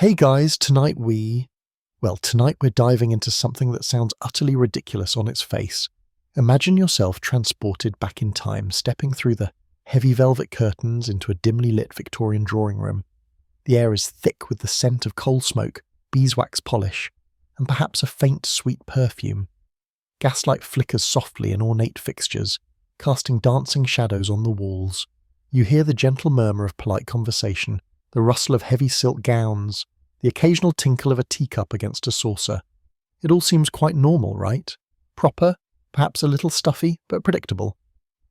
Hey guys, tonight we're diving into something that sounds utterly ridiculous on its face. Imagine yourself transported back in time, stepping through the heavy velvet curtains into a dimly lit Victorian drawing room. The air is thick with the scent of coal smoke, beeswax polish, and perhaps a faint sweet perfume. Gaslight flickers softly in ornate fixtures, casting dancing shadows on the walls. You hear the gentle murmur of polite conversation, the rustle of heavy silk gowns, the occasional tinkle of a teacup against a saucer. It all seems quite normal, right? Proper, perhaps a little stuffy, but predictable.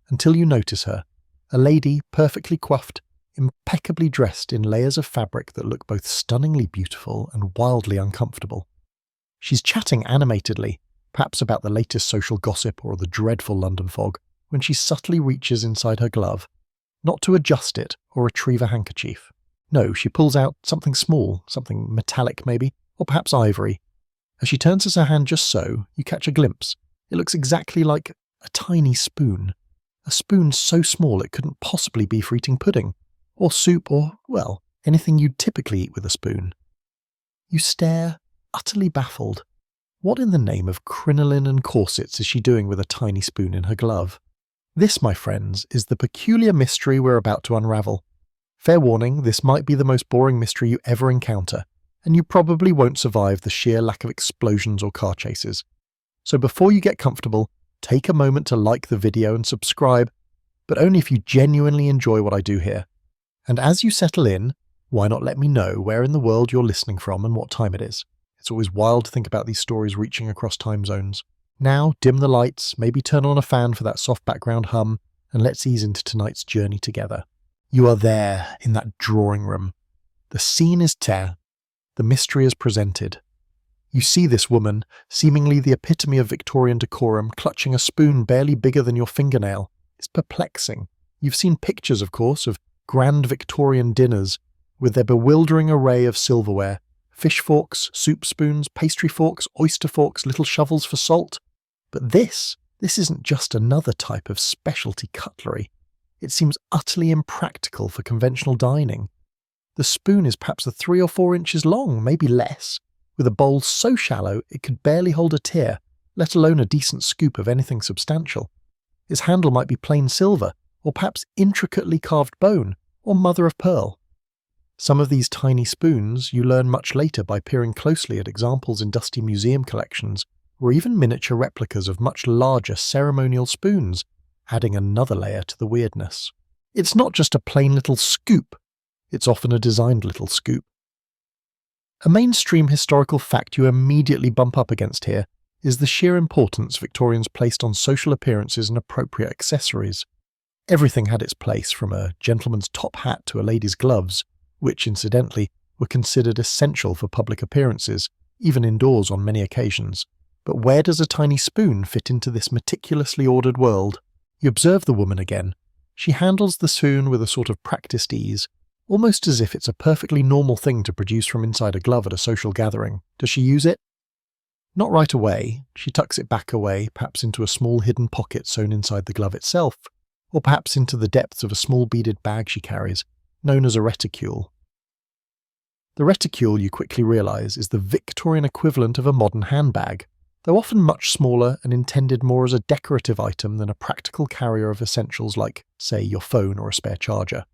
Until you notice her, a lady perfectly coiffed, impeccably dressed in layers of fabric that look both stunningly beautiful and wildly uncomfortable. She's chatting animatedly, perhaps about the latest social gossip or the dreadful London fog, when she subtly reaches inside her glove, not to adjust it or retrieve a handkerchief. No, she pulls out something small, something metallic maybe, or perhaps ivory. As she turns her hand just so, you catch a glimpse. It looks exactly like a tiny spoon. A spoon so small it couldn't possibly be for eating pudding, or soup, or, well, anything you'd typically eat with a spoon. You stare, utterly baffled. What in the name of crinoline and corsets is she doing with a tiny spoon in her glove? This, my friends, is the peculiar mystery we're about to unravel. Fair warning, this might be the most boring mystery you ever encounter, and you probably won't survive the sheer lack of explosions or car chases. So before you get comfortable, take a moment to like the video and subscribe, but only if you genuinely enjoy what I do here. And as you settle in, why not let me know where in the world you're listening from and what time it is? It's always wild to think about these stories reaching across time zones. Now, dim the lights, maybe turn on a fan for that soft background hum, and let's ease into tonight's journey together. You are there, in that drawing room. The scene is terre. The mystery is presented. You see this woman, seemingly the epitome of Victorian decorum, clutching a spoon barely bigger than your fingernail. It's perplexing. You've seen pictures, of course, of grand Victorian dinners, with their bewildering array of silverware, fish forks, soup spoons, pastry forks, oyster forks, little shovels for salt. But this isn't just another type of specialty cutlery. It seems utterly impractical for conventional dining. The spoon is perhaps 3 or 4 inches long, maybe less, with a bowl so shallow it could barely hold a tear, let alone a decent scoop of anything substantial. Its handle might be plain silver, or perhaps intricately carved bone, or mother of pearl. Some of these tiny spoons you learn much later by peering closely at examples in dusty museum collections, or even miniature replicas of much larger ceremonial spoons, adding another layer to the weirdness. It's not just a plain little scoop, it's often a designed little scoop. A mainstream historical fact you immediately bump up against here is the sheer importance Victorians placed on social appearances and appropriate accessories. Everything had its place, from a gentleman's top hat to a lady's gloves, which, incidentally, were considered essential for public appearances, even indoors on many occasions. But where does a tiny spoon fit into this meticulously ordered world? You observe the woman again. She handles the spoon with a sort of practiced ease, almost as if it's a perfectly normal thing to produce from inside a glove at a social gathering. Does she use it? Not right away. She tucks it back away, perhaps into a small hidden pocket sewn inside the glove itself, or perhaps into the depths of a small beaded bag she carries, known as a reticule. The reticule, you quickly realise, is the Victorian equivalent of a modern handbag, though often much smaller and intended more as a decorative item than a practical carrier of essentials like, say, your phone or a spare charger.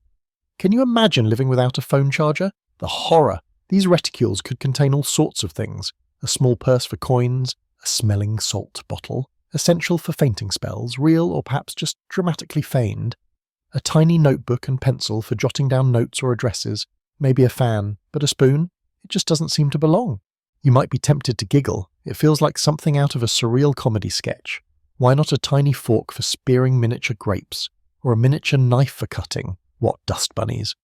Can you imagine living without a phone charger? The horror! These reticules could contain all sorts of things: a small purse for coins, a smelling salt bottle, essential for fainting spells, real or perhaps just dramatically feigned, a tiny notebook and pencil for jotting down notes or addresses, maybe a fan, but a spoon? It just doesn't seem to belong. You might be tempted to giggle. It feels like something out of a surreal comedy sketch. Why not a tiny fork for spearing miniature grapes, or a miniature knife for cutting? What dust bunnies?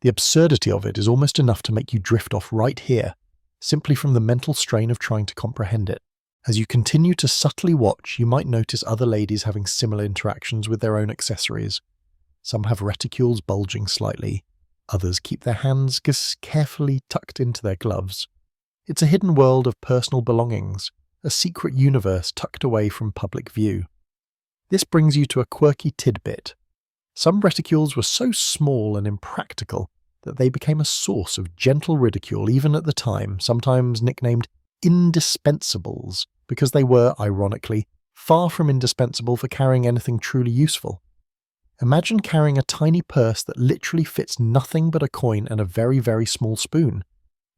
The absurdity of it is almost enough to make you drift off right here, simply from the mental strain of trying to comprehend it. As you continue to subtly watch, you might notice other ladies having similar interactions with their own accessories. Some have reticules bulging slightly, others keep their hands carefully tucked into their gloves. It's a hidden world of personal belongings, a secret universe tucked away from public view. This brings you to a quirky tidbit. Some reticules were so small and impractical that they became a source of gentle ridicule even at the time, sometimes nicknamed indispensables, because they were, ironically, far from indispensable for carrying anything truly useful. Imagine carrying a tiny purse that literally fits nothing but a coin and a very, very small spoon.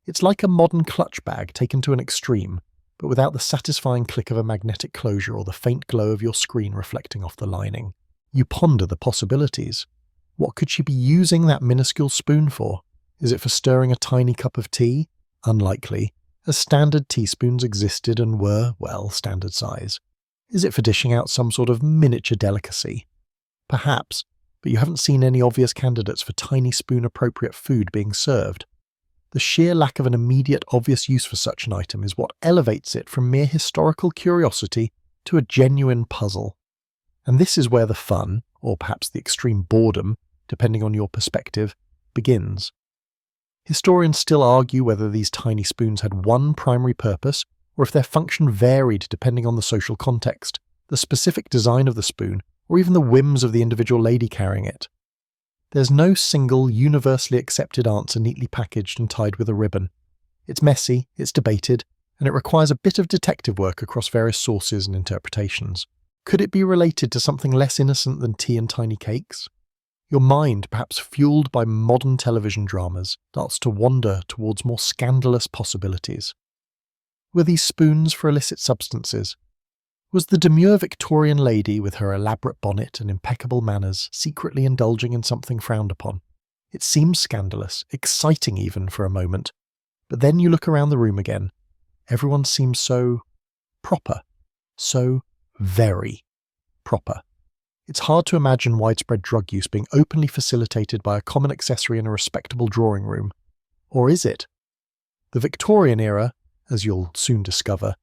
It's like a modern clutch bag taken to an extreme, but without the satisfying click of a magnetic closure or the faint glow of your screen reflecting off the lining. You ponder the possibilities. What could she be using that minuscule spoon for? Is it for stirring a tiny cup of tea? Unlikely, as standard teaspoons existed and were, well, standard size. Is it for dishing out some sort of miniature delicacy? Perhaps, but you haven't seen any obvious candidates for tiny spoon-appropriate food being served. The sheer lack of an immediate obvious use for such an item is what elevates it from mere historical curiosity to a genuine puzzle. And this is where the fun, or perhaps the extreme boredom, depending on your perspective, begins. Historians still argue whether these tiny spoons had one primary purpose, or if their function varied depending on the social context, the specific design of the spoon, or even the whims of the individual lady carrying it. There's no single, universally accepted answer neatly packaged and tied with a ribbon. It's messy, it's debated, and it requires a bit of detective work across various sources and interpretations. Could it be related to something less innocent than tea and tiny cakes? Your mind, perhaps fueled by modern television dramas, starts to wander towards more scandalous possibilities. Were these spoons for illicit substances? Was the demure Victorian lady with her elaborate bonnet and impeccable manners secretly indulging in something frowned upon? It seems scandalous, exciting even for a moment, but then you look around the room again. Everyone seems so proper, so very proper. It's hard to imagine widespread drug use being openly facilitated by a common accessory in a respectable drawing room. Or is it? The Victorian era, as you'll soon discover,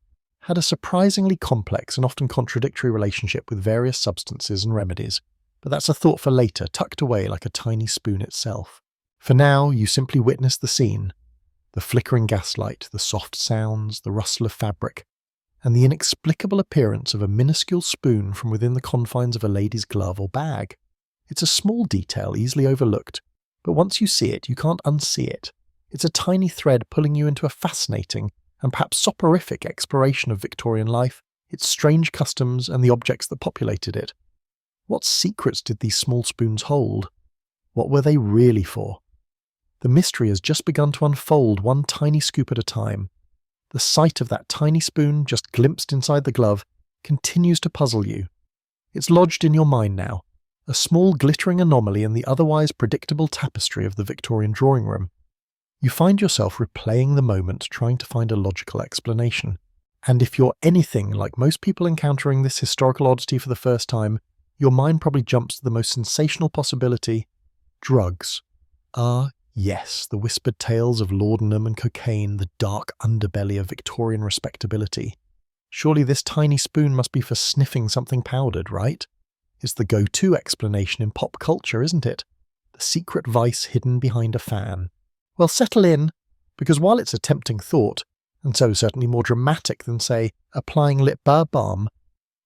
had a surprisingly complex and often contradictory relationship with various substances and remedies, but that's a thought for later, tucked away like a tiny spoon itself. For now, you simply witness the scene, the flickering gaslight, the soft sounds, the rustle of fabric, and the inexplicable appearance of a minuscule spoon from within the confines of a lady's glove or bag. It's a small detail easily overlooked, but once you see it, you can't unsee it. It's a tiny thread pulling you into a fascinating and perhaps soporific exploration of Victorian life, its strange customs and the objects that populated it. What secrets did these small spoons hold? What were they really for? The mystery has just begun to unfold one tiny scoop at a time. The sight of that tiny spoon just glimpsed inside the glove continues to puzzle you. It's lodged in your mind now, a small glittering anomaly in the otherwise predictable tapestry of the Victorian drawing room. You find yourself replaying the moment, trying to find a logical explanation. And if you're anything like most people encountering this historical oddity for the first time, your mind probably jumps to the most sensational possibility: drugs. Yes, the whispered tales of laudanum and cocaine, the dark underbelly of Victorian respectability. Surely this tiny spoon must be for sniffing something powdered, right? It's the go-to explanation in pop culture, isn't it? The secret vice hidden behind a fan. Well, settle in, because while it's a tempting thought, and so certainly more dramatic than, say, applying lip balm,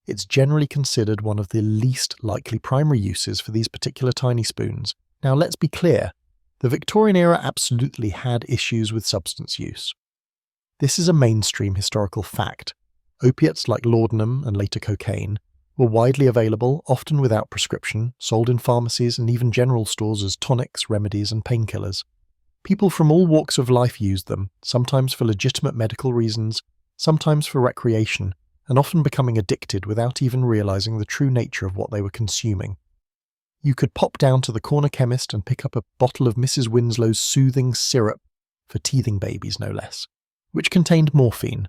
it's generally considered one of the least likely primary uses for these particular tiny spoons. Now, let's be clear. The Victorian era absolutely had issues with substance use. This is a mainstream historical fact. Opiates like laudanum and later cocaine were widely available, often without prescription, sold in pharmacies and even general stores as tonics, remedies, and painkillers. People from all walks of life used them, sometimes for legitimate medical reasons, sometimes for recreation, and often becoming addicted without even realizing the true nature of what they were consuming. You could pop down to the corner chemist and pick up a bottle of Mrs. Winslow's soothing syrup, for teething babies no less, which contained morphine.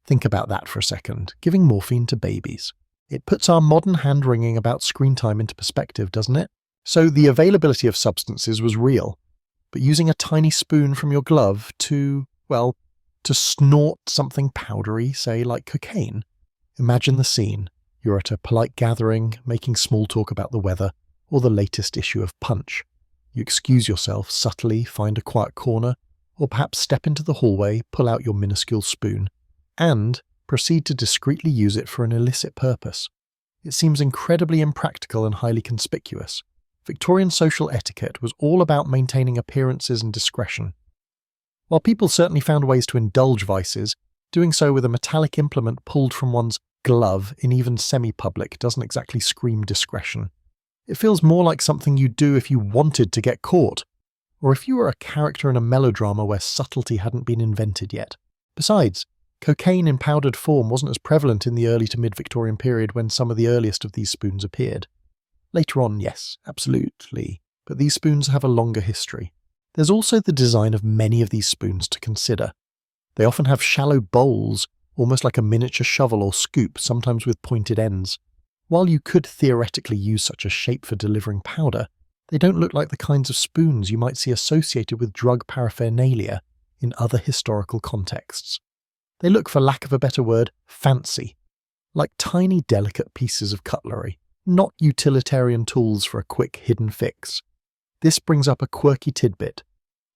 Think about that for a second, giving morphine to babies. It puts our modern hand-wringing about screen time into perspective, doesn't it? So the availability of substances was real, but using a tiny spoon from your glove to snort something powdery, say like cocaine. Imagine the scene. You're at a polite gathering, making small talk about the weather, or the latest issue of Punch. You excuse yourself subtly, find a quiet corner, or perhaps step into the hallway, pull out your minuscule spoon, and proceed to discreetly use it for an illicit purpose. It seems incredibly impractical and highly conspicuous. Victorian social etiquette was all about maintaining appearances and discretion. While people certainly found ways to indulge vices, doing so with a metallic implement pulled from one's glove in even semi-public doesn't exactly scream discretion. It feels more like something you'd do if you wanted to get caught, or if you were a character in a melodrama where subtlety hadn't been invented yet. Besides, cocaine in powdered form wasn't as prevalent in the early to mid-Victorian period when some of the earliest of these spoons appeared. Later on, yes, absolutely, but these spoons have a longer history. There's also the design of many of these spoons to consider. They often have shallow bowls, almost like a miniature shovel or scoop, sometimes with pointed ends. While you could theoretically use such a shape for delivering powder, they don't look like the kinds of spoons you might see associated with drug paraphernalia in other historical contexts. They look, for lack of a better word, fancy, like tiny delicate pieces of cutlery, not utilitarian tools for a quick hidden fix. This brings up a quirky tidbit.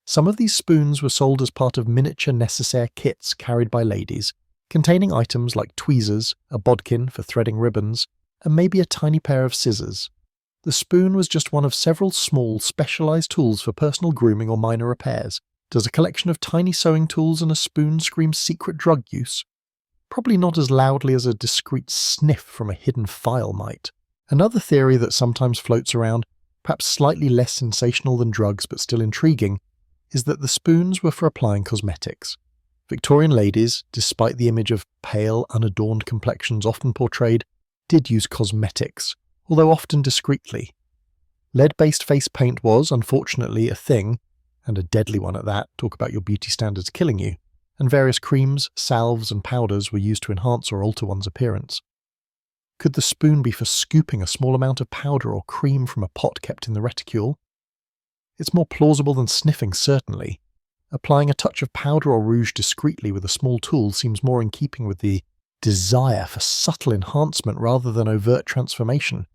Some of these spoons were sold as part of miniature nécessaire kits carried by ladies, containing items like tweezers, a bodkin for threading ribbons, and maybe a tiny pair of scissors. The spoon was just one of several small, specialised tools for personal grooming or minor repairs. Does a collection of tiny sewing tools and a spoon scream secret drug use? Probably not as loudly as a discreet sniff from a hidden file might. Another theory that sometimes floats around, perhaps slightly less sensational than drugs but still intriguing, is that the spoons were for applying cosmetics. Victorian ladies, despite the image of pale, unadorned complexions often portrayed, did use cosmetics, although often discreetly. Lead-based face paint was, unfortunately, a thing, and a deadly one at that, talk about your beauty standards killing you, and various creams, salves and powders were used to enhance or alter one's appearance. Could the spoon be for scooping a small amount of powder or cream from a pot kept in the reticule? It's more plausible than sniffing, certainly. Applying a touch of powder or rouge discreetly with a small tool seems more in keeping with the desire for subtle enhancement rather than overt transformation.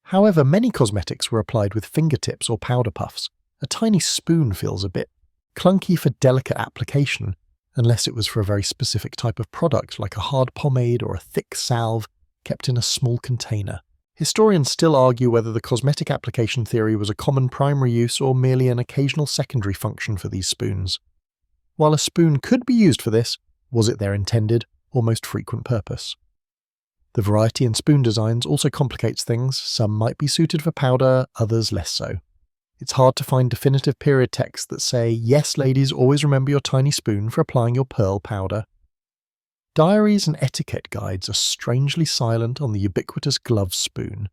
However, many cosmetics were applied with fingertips or powder puffs. A tiny spoon feels a bit clunky for delicate application, unless it was for a very specific type of product like a hard pomade or a thick salve kept in a small container. Historians still argue whether the cosmetic application theory was a common primary use or merely an occasional secondary function for these spoons. While a spoon could be used for this, was it their intended or most frequent purpose? The variety in spoon designs also complicates things. Some might be suited for powder, others less so. It's hard to find definitive period texts that say, yes, ladies, always remember your tiny spoon for applying your pearl powder. Diaries and etiquette guides are strangely silent on the ubiquitous glove spoon.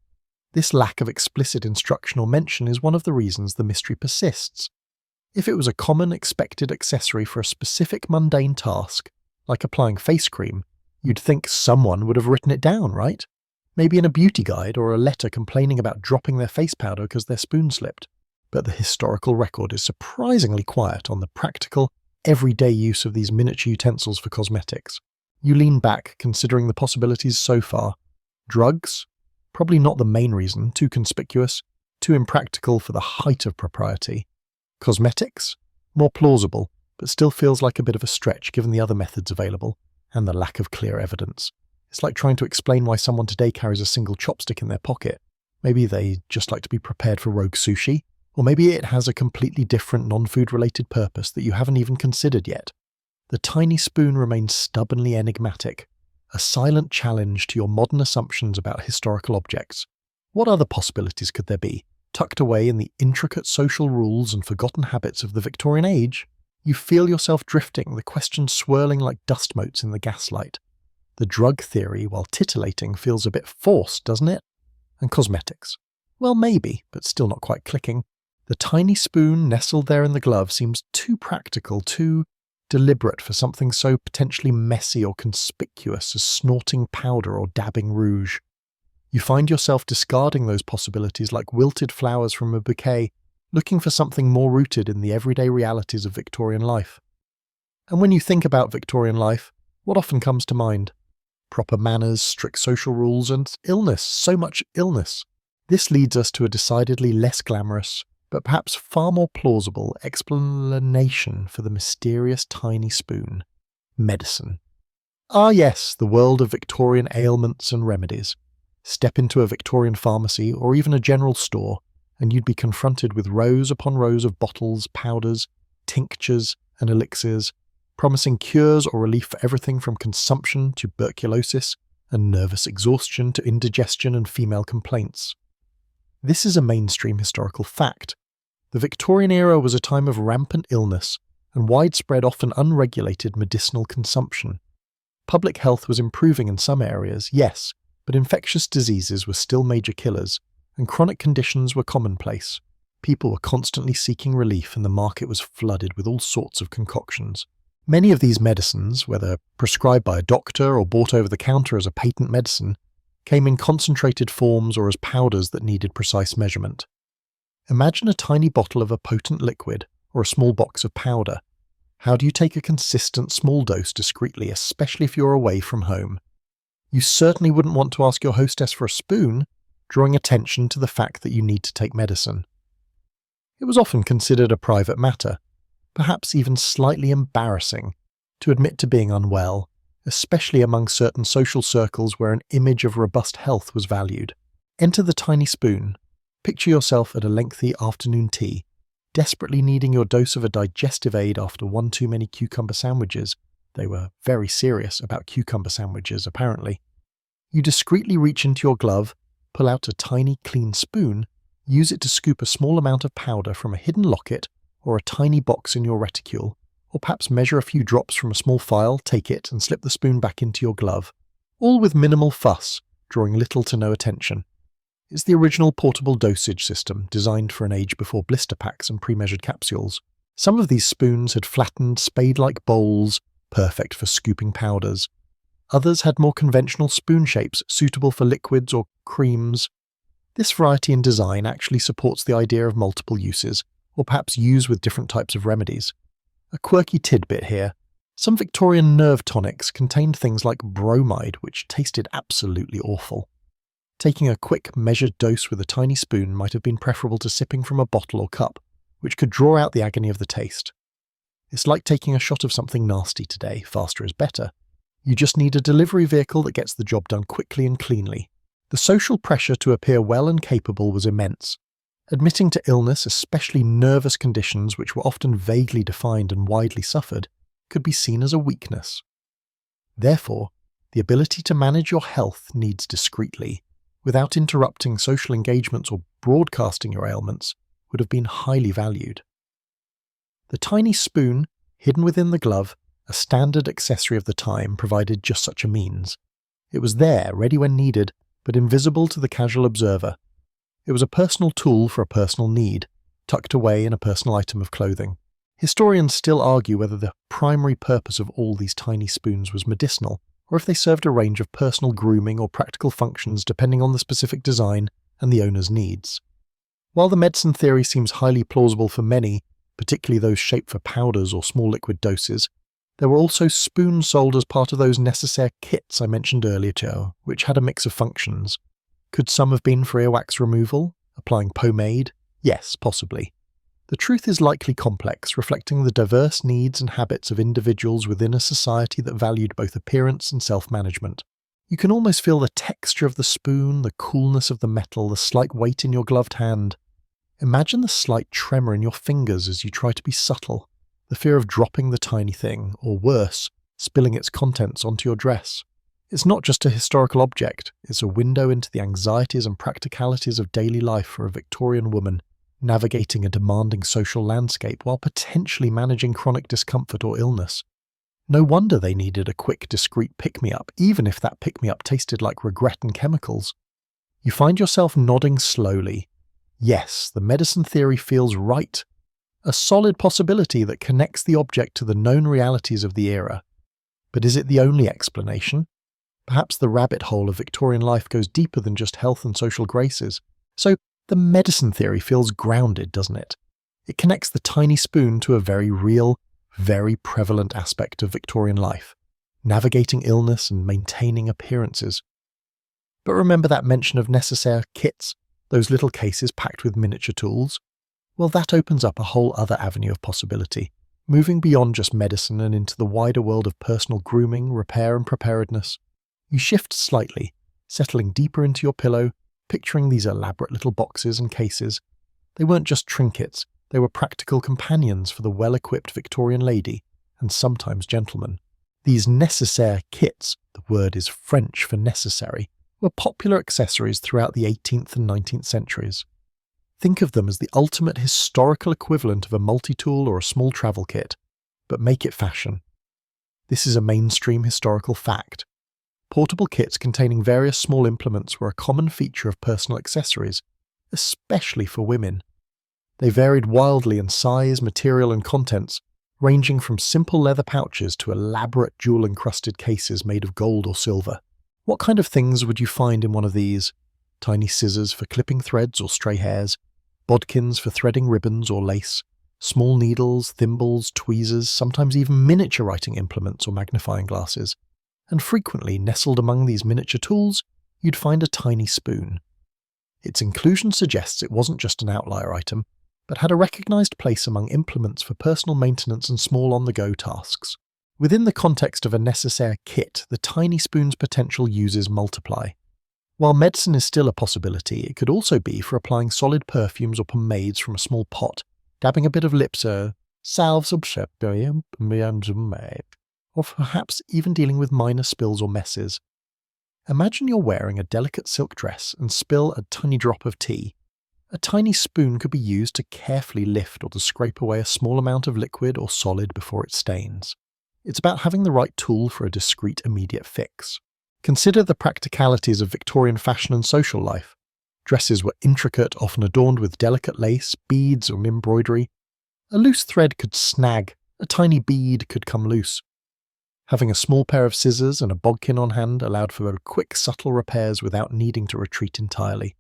This lack of explicit instruction or mention is one of the reasons the mystery persists. If it was a common, expected accessory for a specific mundane task, like applying face cream, you'd think someone would have written it down, right? Maybe in a beauty guide or a letter complaining about dropping their face powder because their spoon slipped. But the historical record is surprisingly quiet on the practical, everyday use of these miniature utensils for cosmetics. You lean back, considering the possibilities so far. Drugs? Probably not the main reason, too conspicuous, too impractical for the height of propriety. Cosmetics? More plausible, but still feels like a bit of a stretch given the other methods available, and the lack of clear evidence. It's like trying to explain why someone today carries a single chopstick in their pocket. Maybe they just like to be prepared for rogue sushi, or maybe it has a completely different non-food related purpose that you haven't even considered yet. The tiny spoon remains stubbornly enigmatic, a silent challenge to your modern assumptions about historical objects. What other possibilities could there be, tucked away in the intricate social rules and forgotten habits of the Victorian age? You feel yourself drifting, the questions swirling like dust motes in the gaslight. The drug theory, while titillating, feels a bit forced, doesn't it? And cosmetics? Well, maybe, but still not quite clicking. The tiny spoon nestled there in the glove seems too practical, too deliberate for something so potentially messy or conspicuous as snorting powder or dabbing rouge. You find yourself discarding those possibilities like wilted flowers from a bouquet, looking for something more rooted in the everyday realities of Victorian life. And when you think about Victorian life, what often comes to mind? Proper manners, strict social rules, and illness, so much illness. This leads us to a decidedly less glamorous, but perhaps far more plausible explanation for the mysterious tiny spoon. Medicine. Ah yes, the world of Victorian ailments and remedies. Step into a Victorian pharmacy or even a general store, and you'd be confronted with rows upon rows of bottles, powders, tinctures, and elixirs, promising cures or relief for everything from consumption to tuberculosis and nervous exhaustion to indigestion and female complaints. This is a mainstream historical fact. The Victorian era was a time of rampant illness and widespread, often unregulated medicinal consumption. Public health was improving in some areas, yes, but infectious diseases were still major killers, and chronic conditions were commonplace. People were constantly seeking relief, and the market was flooded with all sorts of concoctions. Many of these medicines, whether prescribed by a doctor or bought over the counter as a patent medicine, came in concentrated forms or as powders that needed precise measurement. Imagine a tiny bottle of a potent liquid or a small box of powder. How do you take a consistent small dose discreetly, especially if you're away from home? You certainly wouldn't want to ask your hostess for a spoon, drawing attention to the fact that you need to take medicine. It was often considered a private matter, perhaps even slightly embarrassing, to admit to being unwell, especially among certain social circles where an image of robust health was valued. Enter the tiny spoon. Picture yourself at a lengthy afternoon tea, desperately needing your dose of a digestive aid after one too many cucumber sandwiches. They were very serious about cucumber sandwiches, apparently. You discreetly reach into your glove, pull out a tiny, clean spoon, use it to scoop a small amount of powder from a hidden locket or a tiny box in your reticule, or perhaps measure a few drops from a small phial, take it, and slip the spoon back into your glove, all with minimal fuss, drawing little to no attention. It's the original portable dosage system designed for an age before blister packs and pre-measured capsules. Some of these spoons had flattened, spade-like bowls, perfect for scooping powders. Others had more conventional spoon shapes suitable for liquids or creams. This variety in design actually supports the idea of multiple uses, or perhaps use with different types of remedies. A quirky tidbit here. Some Victorian nerve tonics contained things like bromide, which tasted absolutely awful. Taking a quick, measured dose with a tiny spoon might have been preferable to sipping from a bottle or cup, which could draw out the agony of the taste. It's like taking a shot of something nasty today. Faster is better. You just need a delivery vehicle that gets the job done quickly and cleanly. The social pressure to appear well and capable was immense. Admitting to illness, especially nervous conditions which were often vaguely defined and widely suffered, could be seen as a weakness. Therefore, the ability to manage your health needs discreetly, without interrupting social engagements or broadcasting your ailments, would have been highly valued. The tiny spoon, hidden within the glove, a standard accessory of the time, provided just such a means. It was there, ready when needed, but invisible to the casual observer. It was a personal tool for a personal need, tucked away in a personal item of clothing. Historians still argue whether the primary purpose of all these tiny spoons was medicinal, or if they served a range of personal grooming or practical functions depending on the specific design and the owner's needs. While the medicine theory seems highly plausible for many, particularly those shaped for powders or small liquid doses, there were also spoons sold as part of those nécessaire kits I mentioned earlier too, which had a mix of functions. Could some have been for earwax removal? Applying pomade? Yes, possibly. The truth is likely complex, reflecting the diverse needs and habits of individuals within a society that valued both appearance and self-management. You can almost feel the texture of the spoon, the coolness of the metal, the slight weight in your gloved hand. Imagine the slight tremor in your fingers as you try to be subtle, the fear of dropping the tiny thing, or worse, spilling its contents onto your dress. It's not just a historical object, it's a window into the anxieties and practicalities of daily life for a Victorian woman, navigating a demanding social landscape while potentially managing chronic discomfort or illness. No wonder they needed a quick, discreet pick-me-up, even if that pick-me-up tasted like regret and chemicals. You find yourself nodding slowly. Yes, the medicine theory feels right. A solid possibility that connects the object to the known realities of the era. But is it the only explanation? Perhaps the rabbit hole of Victorian life goes deeper than just health and social graces. So the medicine theory feels grounded, doesn't it? It connects the tiny spoon to a very real, very prevalent aspect of Victorian life, navigating illness and maintaining appearances. But remember that mention of nécessaire kits, those little cases packed with miniature tools? Well, that opens up a whole other avenue of possibility, moving beyond just medicine and into the wider world of personal grooming, repair and preparedness. You shift slightly, settling deeper into your pillow, picturing these elaborate little boxes and cases, They weren't just trinkets, they were practical companions for the well-equipped Victorian lady, and sometimes gentleman. These nécessaire kits, the word is French for necessary, were popular accessories throughout the 18th and 19th centuries. Think of them as the ultimate historical equivalent of a multi-tool or a small travel kit, but make it fashion. This is a mainstream historical fact. Portable kits containing various small implements were a common feature of personal accessories, especially for women. They varied wildly in size, material, and contents, ranging from simple leather pouches to elaborate jewel-encrusted cases made of gold or silver. What kind of things would you find in one of these? Tiny scissors for clipping threads or stray hairs, bodkins for threading ribbons or lace, small needles, thimbles, tweezers, sometimes even miniature writing implements or magnifying glasses. And frequently, nestled among these miniature tools, you'd find a tiny spoon. Its inclusion suggests it wasn't just an outlier item, but had a recognised place among implements for personal maintenance and small on-the-go tasks. Within the context of a nécessaire kit, the tiny spoon's potential uses multiply. While medicine is still a possibility, it could also be for applying solid perfumes or pomades from a small pot, dabbing a bit of salve or perhaps even dealing with minor spills or messes. Imagine you're wearing a delicate silk dress and spill a tiny drop of tea. A tiny spoon could be used to carefully lift or to scrape away a small amount of liquid or solid before it stains. It's about having the right tool for a discreet, immediate fix. Consider the practicalities of Victorian fashion and social life. Dresses were intricate, often adorned with delicate lace, beads, or embroidery. A loose thread could snag, a tiny bead could come loose. Having a small pair of scissors and a bodkin on hand allowed for quick, subtle repairs without needing to retreat entirely.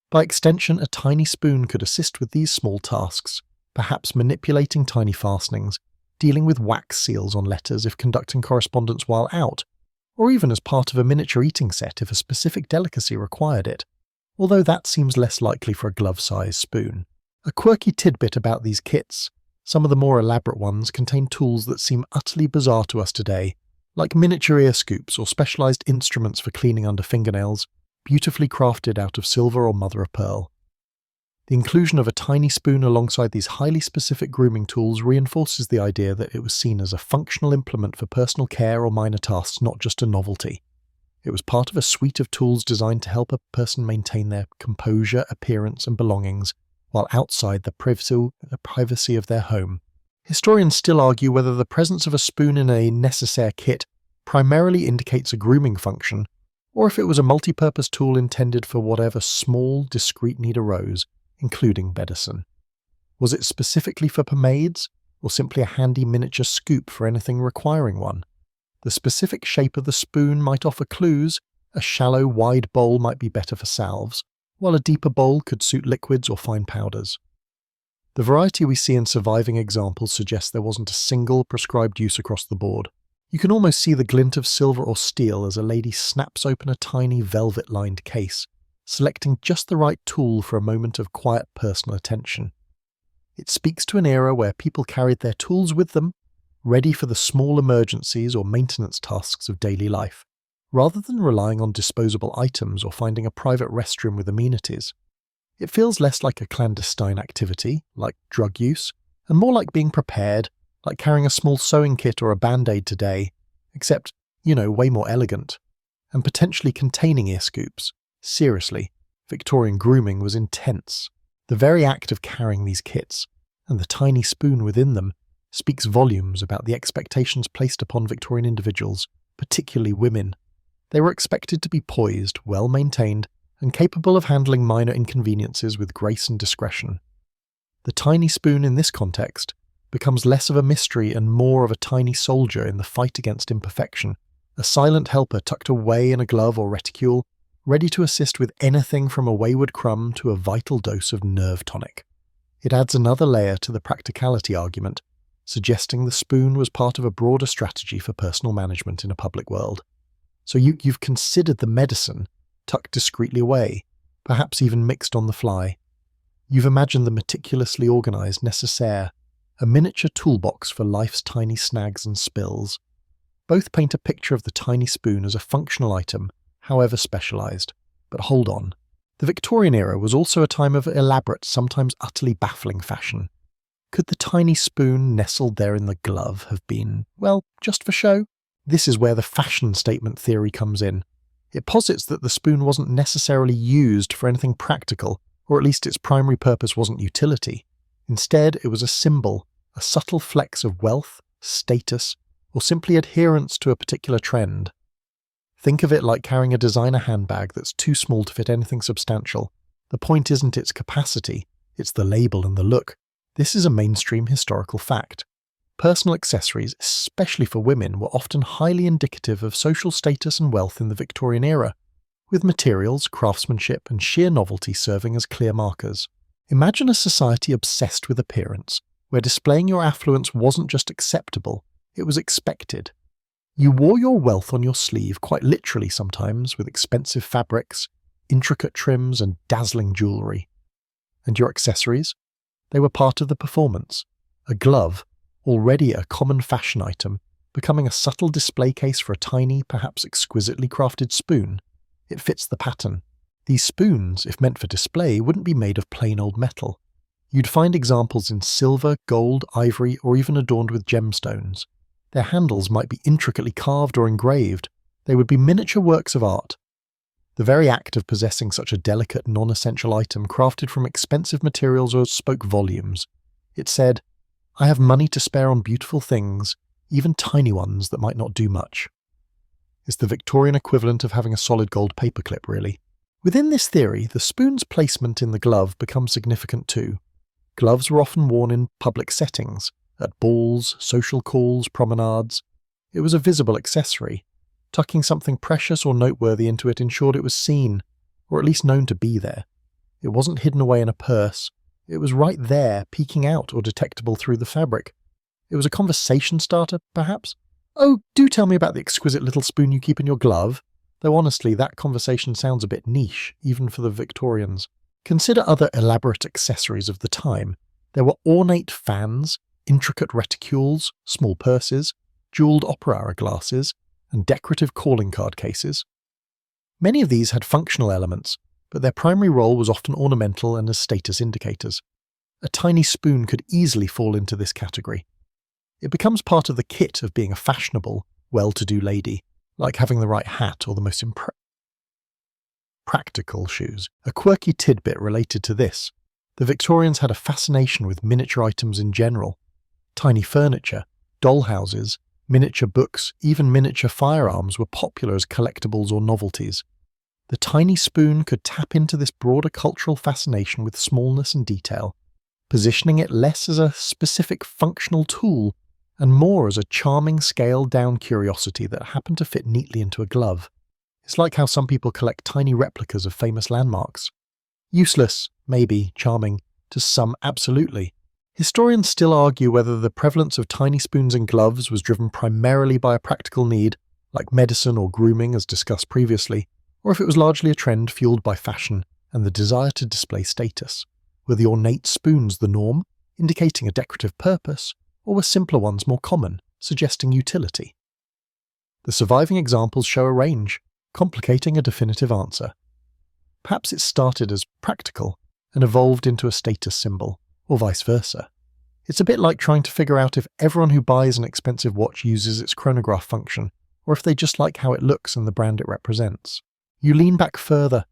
By extension, a tiny spoon could assist with these small tasks, perhaps manipulating tiny fastenings, dealing with wax seals on letters if conducting correspondence while out, or even as part of a miniature eating set if a specific delicacy required it, although that seems less likely for a glove-sized spoon. A quirky tidbit about these kits: some of the more elaborate ones contain tools that seem utterly bizarre to us today, like miniature ear scoops or specialised instruments for cleaning under fingernails, beautifully crafted out of silver or mother of pearl. The inclusion of a tiny spoon alongside these highly specific grooming tools reinforces the idea that it was seen as a functional implement for personal care or minor tasks, not just a novelty. It was part of a suite of tools designed to help a person maintain their composure, appearance, and belongings while outside the privacy of their home. Historians still argue whether the presence of a spoon in a nécessaire kit primarily indicates a grooming function, or if it was a multi-purpose tool intended for whatever small, discreet need arose, including medicine. Was it specifically for pomades, or simply a handy miniature scoop for anything requiring one? The specific shape of the spoon might offer clues. A shallow, wide bowl might be better for salves, while a deeper bowl could suit liquids or fine powders. The variety we see in surviving examples suggests there wasn't a single prescribed use across the board. You can almost see the glint of silver or steel as a lady snaps open a tiny velvet-lined case, selecting just the right tool for a moment of quiet personal attention. It speaks to an era where people carried their tools with them, ready for the small emergencies or maintenance tasks of daily life, rather than relying on disposable items or finding a private restroom with amenities. It feels less like a clandestine activity, like drug use, and more like being prepared, like carrying a small sewing kit or a band-aid today, except, way more elegant, and potentially containing ear scoops. Seriously, Victorian grooming was intense. The very act of carrying these kits, and the tiny spoon within them, speaks volumes about the expectations placed upon Victorian individuals, particularly women. They were expected to be poised, well-maintained, and capable of handling minor inconveniences with grace and discretion. The tiny spoon in this context becomes less of a mystery and more of a tiny soldier in the fight against imperfection, a silent helper tucked away in a glove or reticule, ready to assist with anything from a wayward crumb to a vital dose of nerve tonic. It adds another layer to the practicality argument, suggesting the spoon was part of a broader strategy for personal management in a public world. So you've considered the medicine tucked discreetly away, perhaps even mixed on the fly. You've imagined the meticulously organised nécessaire, a miniature toolbox for life's tiny snags and spills. Both paint a picture of the tiny spoon as a functional item, however specialised. But hold on. The Victorian era was also a time of elaborate, sometimes utterly baffling fashion. Could the tiny spoon nestled there in the glove have been, well, just for show? This is where the fashion statement theory comes in. It posits that the spoon wasn't necessarily used for anything practical, or at least its primary purpose wasn't utility. Instead, it was a symbol, a subtle flex of wealth, status, or simply adherence to a particular trend. Think of it like carrying a designer handbag that's too small to fit anything substantial. The point isn't its capacity, it's the label and the look. This is a mainstream historical fact. Personal accessories, especially for women, were often highly indicative of social status and wealth in the Victorian era, with materials, craftsmanship, and sheer novelty serving as clear markers. Imagine a society obsessed with appearance, where displaying your affluence wasn't just acceptable, it was expected. You wore your wealth on your sleeve, quite literally sometimes, with expensive fabrics, intricate trims, and dazzling jewellery. And your accessories? They were part of the performance. A glove, already a common fashion item, becoming a subtle display case for a tiny, perhaps exquisitely crafted spoon. It fits the pattern. These spoons, if meant for display, wouldn't be made of plain old metal. You'd find examples in silver, gold, ivory, or even adorned with gemstones. Their handles might be intricately carved or engraved. They would be miniature works of art. The very act of possessing such a delicate, non-essential item crafted from expensive materials spoke volumes. It said, "I have money to spare on beautiful things, even tiny ones that might not do much." It's the Victorian equivalent of having a solid gold paperclip, really. Within this theory, the spoon's placement in the glove becomes significant too. Gloves were often worn in public settings, at balls, social calls, promenades. It was a visible accessory. Tucking something precious or noteworthy into it ensured it was seen, or at least known to be there. It wasn't hidden away in a purse. It was right there, peeking out or detectable through the fabric. It was a conversation starter, perhaps? "Oh, do tell me about the exquisite little spoon you keep in your glove." Though honestly, that conversation sounds a bit niche, even for the Victorians. Consider other elaborate accessories of the time. There were ornate fans, intricate reticules, small purses, jewelled opera-hour glasses, and decorative calling card cases. Many of these had functional elements, but their primary role was often ornamental and as status indicators. A tiny spoon could easily fall into this category. It becomes part of the kit of being a fashionable, well-to-do lady, like having the right hat or the most practical shoes. A quirky tidbit related to this: the Victorians had a fascination with miniature items in general. Tiny furniture, doll houses, miniature books, even miniature firearms were popular as collectibles or novelties. The tiny spoon could tap into this broader cultural fascination with smallness and detail, positioning it less as a specific functional tool and more as a charming scaled-down curiosity that happened to fit neatly into a glove. It's like how some people collect tiny replicas of famous landmarks. Useless, maybe, charming, to some absolutely. Historians still argue whether the prevalence of tiny spoons in gloves was driven primarily by a practical need, like medicine or grooming as discussed previously, or if it was largely a trend fueled by fashion and the desire to display status. Were the ornate spoons the norm, indicating a decorative purpose, or were simpler ones more common, suggesting utility? The surviving examples show a range, complicating a definitive answer. Perhaps it started as practical and evolved into a status symbol, or vice versa. It's a bit like trying to figure out if everyone who buys an expensive watch uses its chronograph function, or if they just like how it looks and the brand it represents. You lean back further,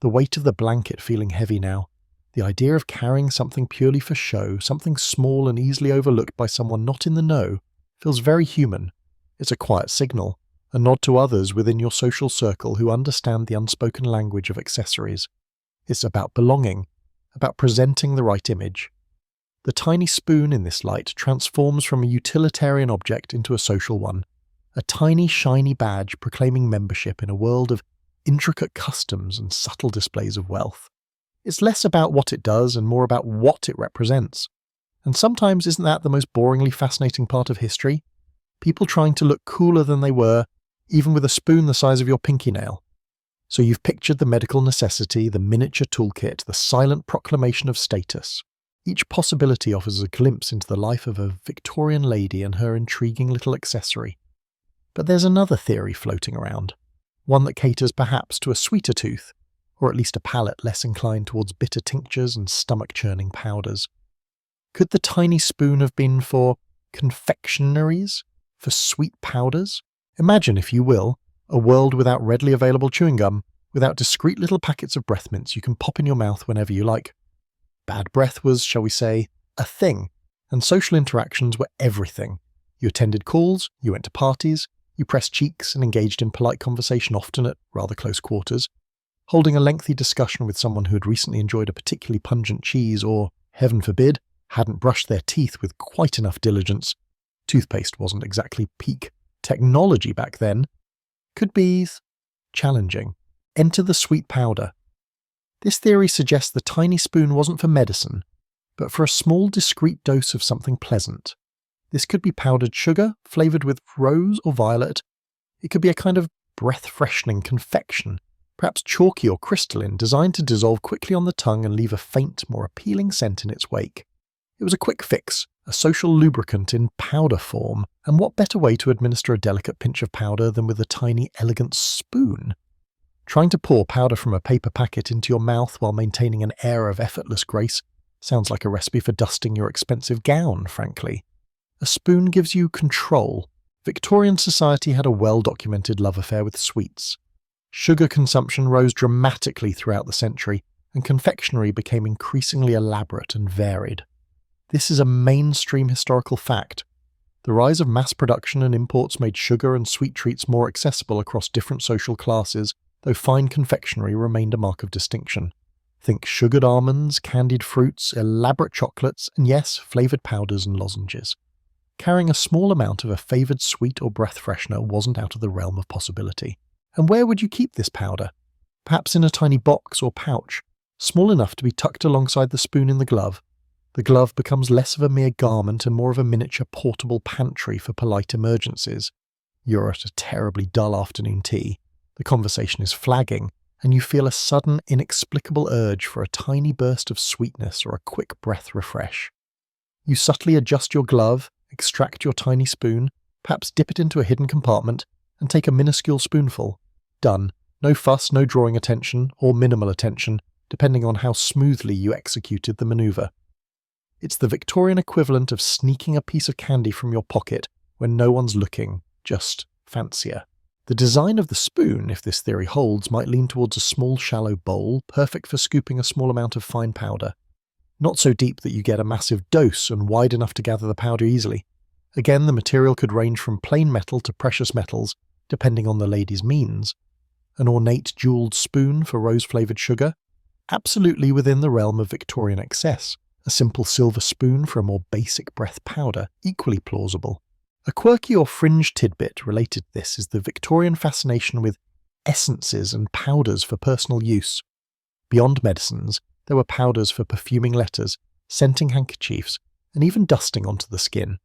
the weight of the blanket feeling heavy now. The idea of carrying something purely for show, something small and easily overlooked by someone not in the know, feels very human. It's a quiet signal, a nod to others within your social circle who understand the unspoken language of accessories. It's about belonging, about presenting the right image. The tiny spoon in this light transforms from a utilitarian object into a social one, a tiny shiny badge proclaiming membership in a world of intricate customs and subtle displays of wealth. It's less about what it does and more about what it represents. And sometimes isn't that the most boringly fascinating part of history? People trying to look cooler than they were, even with a spoon the size of your pinky nail. So you've pictured the medical necessity, the miniature toolkit, the silent proclamation of status. Each possibility offers a glimpse into the life of a Victorian lady and her intriguing little accessory. But there's another theory floating around, one that caters perhaps to a sweeter tooth, or at least a palate less inclined towards bitter tinctures and stomach-churning powders. Could the tiny spoon have been for confectionaries, for sweet powders? Imagine, if you will, a world without readily available chewing gum, without discreet little packets of breath mints you can pop in your mouth whenever you like. Bad breath was, shall we say, a thing, and social interactions were everything. You attended calls, you went to parties, you pressed cheeks and engaged in polite conversation, often at rather close quarters. Holding a lengthy discussion with someone who had recently enjoyed a particularly pungent cheese or, heaven forbid, hadn't brushed their teeth with quite enough diligence. Toothpaste wasn't exactly peak technology back then. Could be challenging. Enter the sweet powder. This theory suggests the tiny spoon wasn't for medicine, but for a small discreet dose of something pleasant. This could be powdered sugar, flavoured with rose or violet. It could be a kind of breath-freshening confection, perhaps chalky or crystalline, designed to dissolve quickly on the tongue and leave a faint, more appealing scent in its wake. It was a quick fix, a social lubricant in powder form, and what better way to administer a delicate pinch of powder than with a tiny, elegant spoon? Trying to pour powder from a paper packet into your mouth while maintaining an air of effortless grace sounds like a recipe for dusting your expensive gown, frankly. A spoon gives you control. Victorian society had a well-documented love affair with sweets. Sugar consumption rose dramatically throughout the century, and confectionery became increasingly elaborate and varied. This is a mainstream historical fact. The rise of mass production and imports made sugar and sweet treats more accessible across different social classes, though fine confectionery remained a mark of distinction. Think sugared almonds, candied fruits, elaborate chocolates, and yes, flavoured powders and lozenges. Carrying a small amount of a favoured sweet or breath freshener wasn't out of the realm of possibility. And where would you keep this powder? Perhaps in a tiny box or pouch, small enough to be tucked alongside the spoon in the glove. The glove becomes less of a mere garment and more of a miniature portable pantry for polite emergencies. You're at a terribly dull afternoon tea. The conversation is flagging, and you feel a sudden, inexplicable urge for a tiny burst of sweetness or a quick breath refresh. You subtly adjust your glove, extract your tiny spoon, perhaps dip it into a hidden compartment, and take a minuscule spoonful. Done. No fuss, no drawing attention, or minimal attention, depending on how smoothly you executed the maneuver. It's the Victorian equivalent of sneaking a piece of candy from your pocket when no one's looking, just fancier. The design of the spoon, if this theory holds, might lean towards a small shallow bowl, perfect for scooping a small amount of fine powder. Not so deep that you get a massive dose and wide enough to gather the powder easily. Again, the material could range from plain metal to precious metals, depending on the lady's means. An ornate jewelled spoon for rose-flavoured sugar? Absolutely within the realm of Victorian excess. A simple silver spoon for a more basic breath powder? Equally plausible. A quirky or fringe tidbit related to this is the Victorian fascination with essences and powders for personal use. Beyond medicines, there were powders for perfuming letters, scenting handkerchiefs, and even dusting onto the skin.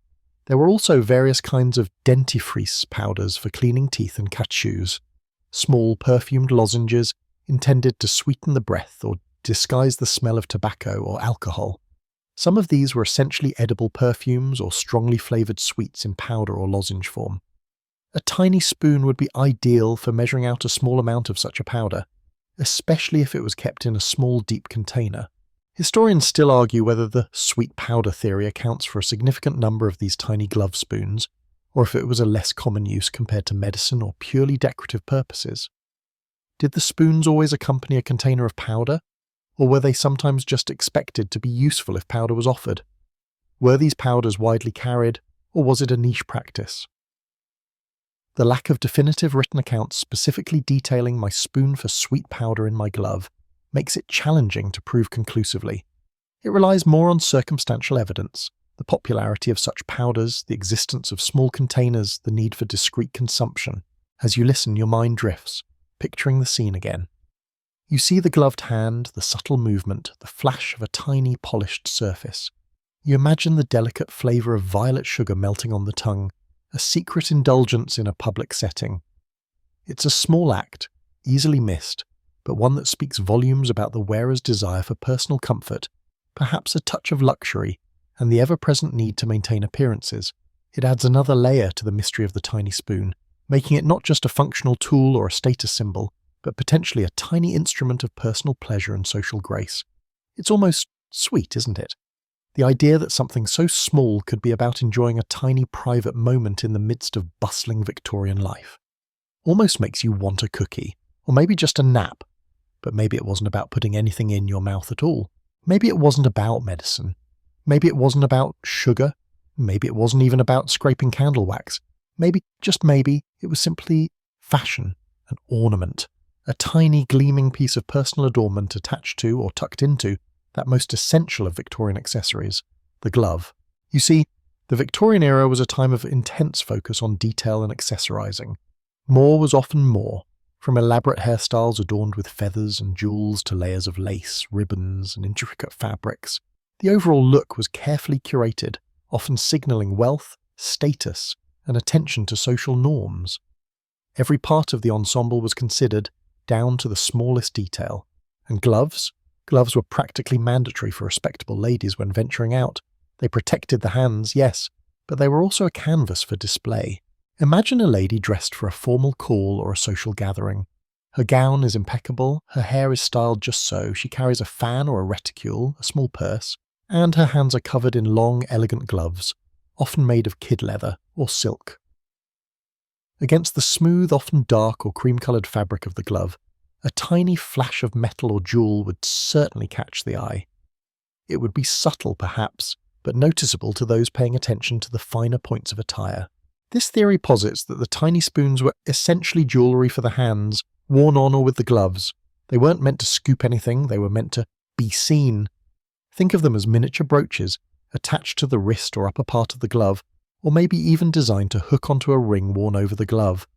There were also various kinds of dentifrice powders for cleaning teeth and cut shoes. Small perfumed lozenges intended to sweeten the breath or disguise the smell of tobacco or alcohol. Some of these were essentially edible perfumes or strongly flavoured sweets in powder or lozenge form. A tiny spoon would be ideal for measuring out a small amount of such a powder, especially if it was kept in a small, deep container. Historians still argue whether the sweet powder theory accounts for a significant number of these tiny glove spoons, or if it was a less common use compared to medicine or purely decorative purposes. Did the spoons always accompany a container of powder? Or were they sometimes just expected to be useful if powder was offered? Were these powders widely carried, or was it a niche practice? The lack of definitive written accounts specifically detailing my spoon for sweet powder in my glove makes it challenging to prove conclusively. It relies more on circumstantial evidence, the popularity of such powders, the existence of small containers, the need for discreet consumption. As you listen, your mind drifts, picturing the scene again. You see the gloved hand, the subtle movement, the flash of a tiny polished surface. You imagine the delicate flavour of violet sugar melting on the tongue, a secret indulgence in a public setting. It's a small act, easily missed, but one that speaks volumes about the wearer's desire for personal comfort, perhaps a touch of luxury, and the ever-present need to maintain appearances. It adds another layer to the mystery of the tiny spoon, making it not just a functional tool or a status symbol, but potentially a tiny instrument of personal pleasure and social grace. It's almost sweet, isn't it? The idea that something so small could be about enjoying a tiny private moment in the midst of bustling Victorian life. Almost makes you want a cookie, or maybe just a nap. But maybe it wasn't about putting anything in your mouth at all. Maybe it wasn't about medicine. Maybe it wasn't about sugar. Maybe it wasn't even about scraping candle wax. Maybe, just maybe, it was simply fashion, an ornament, a tiny gleaming piece of personal adornment attached to or tucked into that most essential of Victorian accessories, the glove. You see, the Victorian era was a time of intense focus on detail and accessorizing. More was often more, from elaborate hairstyles adorned with feathers and jewels to layers of lace, ribbons, and intricate fabrics. The overall look was carefully curated, often signalling wealth, status, and attention to social norms. Every part of the ensemble was considered, down to the smallest detail. And gloves were practically mandatory for respectable ladies when venturing out. They protected the hands, yes, but they were also a canvas for display. Imagine a lady dressed for a formal call or a social gathering. Her gown is impeccable, her hair is styled just so, she carries a fan or a reticule, a small purse, and her hands are covered in long, elegant gloves, often made of kid leather or silk. Against the smooth, often dark or cream-coloured fabric of the glove, a tiny flash of metal or jewel would certainly catch the eye. It would be subtle, perhaps, but noticeable to those paying attention to the finer points of attire. This theory posits that the tiny spoons were essentially jewellery for the hands, worn on or with the gloves. They weren't meant to scoop anything, they were meant to be seen. Think of them as miniature brooches, attached to the wrist or upper part of the glove, or maybe even designed to hook onto a ring worn over the glove.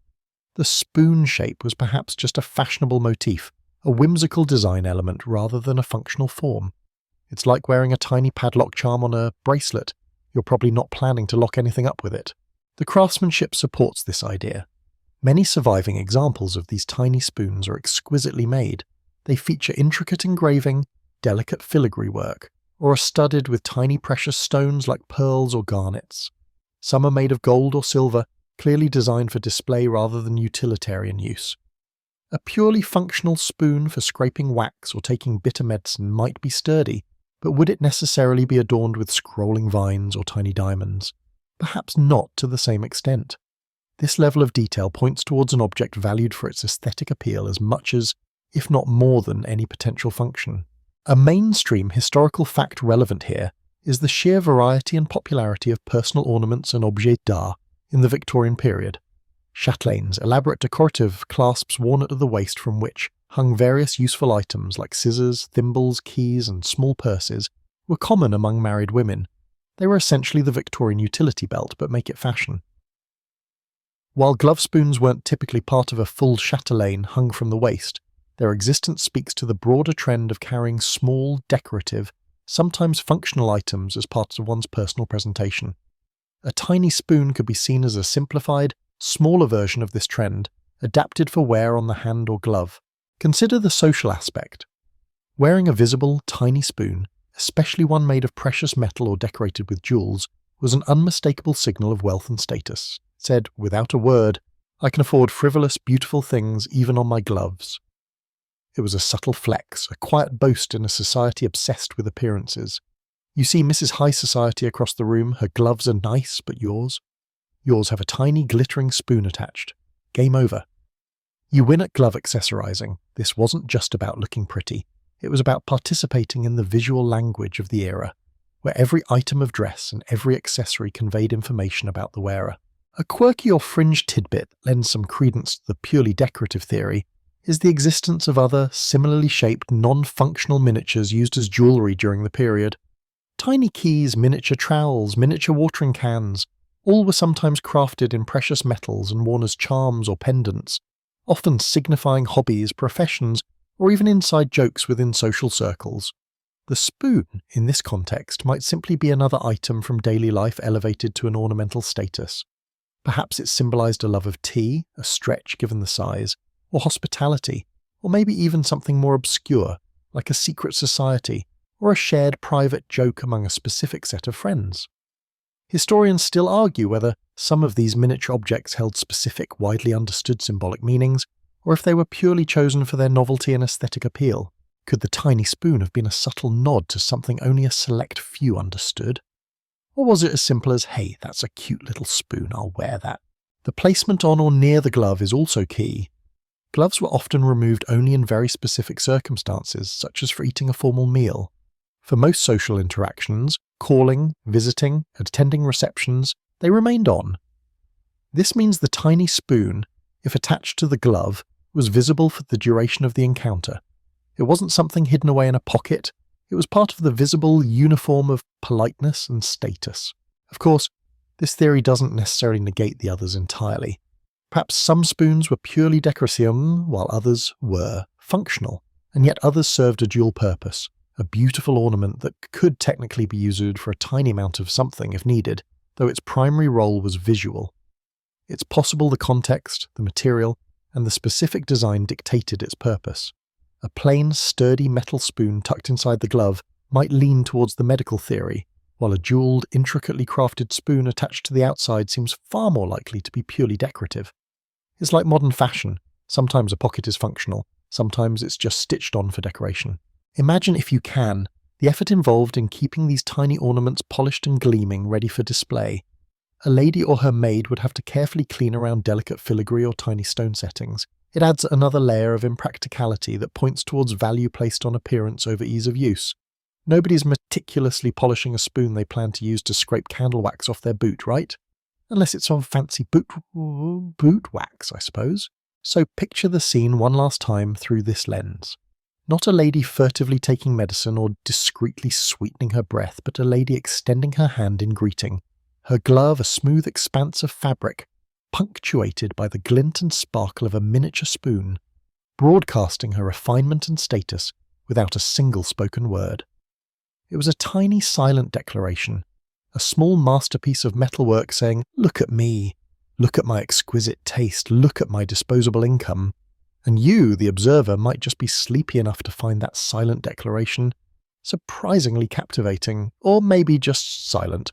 The spoon shape was perhaps just a fashionable motif, a whimsical design element rather than a functional form. It's like wearing a tiny padlock charm on a bracelet. You're probably not planning to lock anything up with it. The craftsmanship supports this idea. Many surviving examples of these tiny spoons are exquisitely made. They feature intricate engraving, delicate filigree work, or are studded with tiny precious stones like pearls or garnets. Some are made of gold or silver, clearly designed for display rather than utilitarian use. A purely functional spoon for scraping wax or taking bitter medicine might be sturdy, but would it necessarily be adorned with scrolling vines or tiny diamonds? Perhaps not to the same extent. This level of detail points towards an object valued for its aesthetic appeal as much as, if not more than, any potential function. A mainstream historical fact relevant here is the sheer variety and popularity of personal ornaments and objets d'art in the Victorian period. Chatelaines, elaborate decorative clasps worn at the waist from which hung various useful items like scissors, thimbles, keys, and small purses, were common among married women. They were essentially the Victorian utility belt, but make it fashion. While glove spoons weren't typically part of a full chatelaine hung from the waist, their existence speaks to the broader trend of carrying small, decorative, sometimes functional items as parts of one's personal presentation. A tiny spoon could be seen as a simplified, smaller version of this trend, adapted for wear on the hand or glove. Consider the social aspect. Wearing a visible, tiny spoon, especially one made of precious metal or decorated with jewels, was an unmistakable signal of wealth and status. It said, without a word, I can afford frivolous, beautiful things even on my gloves. It was a subtle flex, a quiet boast in a society obsessed with appearances. You see Mrs. High Society across the room, her gloves are nice, but yours? Yours have a tiny glittering spoon attached. Game over. You win at glove accessorizing. This wasn't just about looking pretty. It was about participating in the visual language of the era, where every item of dress and every accessory conveyed information about the wearer. A quirky or fringe tidbit that lends some credence to the purely decorative theory is the existence of other, similarly shaped, non-functional miniatures used as jewellery during the period. Tiny keys, miniature trowels, miniature watering cans, all were sometimes crafted in precious metals and worn as charms or pendants, often signifying hobbies, professions, or even inside jokes within social circles. The spoon, in this context, might simply be another item from daily life elevated to an ornamental status. Perhaps it symbolised a love of tea, a stretch given the size, or hospitality, or maybe even something more obscure, like a secret society, or a shared private joke among a specific set of friends. Historians still argue whether some of these miniature objects held specific, widely understood symbolic meanings, or if they were purely chosen for their novelty and aesthetic appeal. Could the tiny spoon have been a subtle nod to something only a select few understood? Or was it as simple as, hey, that's a cute little spoon, I'll wear that? The placement on or near the glove is also key. Gloves were often removed only in very specific circumstances, such as for eating a formal meal. For most social interactions, calling, visiting, attending receptions, they remained on. This means the tiny spoon, if attached to the glove, was visible for the duration of the encounter. It wasn't something hidden away in a pocket, it was part of the visible uniform of politeness and status. Of course, this theory doesn't necessarily negate the others entirely. Perhaps some spoons were purely decoration, while others were functional, and yet others served a dual purpose, a beautiful ornament that could technically be used for a tiny amount of something if needed, though its primary role was visual. It's possible the context, the material, and the specific design dictated its purpose. A plain, sturdy metal spoon tucked inside the glove might lean towards the medical theory, while a jeweled, intricately crafted spoon attached to the outside seems far more likely to be purely decorative. It's like modern fashion. Sometimes a pocket is functional, sometimes it's just stitched on for decoration. Imagine, if you can, the effort involved in keeping these tiny ornaments polished and gleaming, ready for display. A lady or her maid would have to carefully clean around delicate filigree or tiny stone settings. It adds another layer of impracticality that points towards value placed on appearance over ease of use. Nobody's meticulously polishing a spoon they plan to use to scrape candle wax off their boot, right? Unless it's on fancy boot wax, I suppose. So picture the scene one last time through this lens. Not a lady furtively taking medicine or discreetly sweetening her breath, but a lady extending her hand in greeting. Her glove a smooth expanse of fabric, punctuated by the glint and sparkle of a miniature spoon, broadcasting her refinement and status without a single spoken word. It was a tiny silent declaration, a small masterpiece of metalwork saying, "Look at me, look at my exquisite taste, look at my disposable income." And you, the observer, might just be sleepy enough to find that silent declaration surprisingly captivating, or maybe just silent.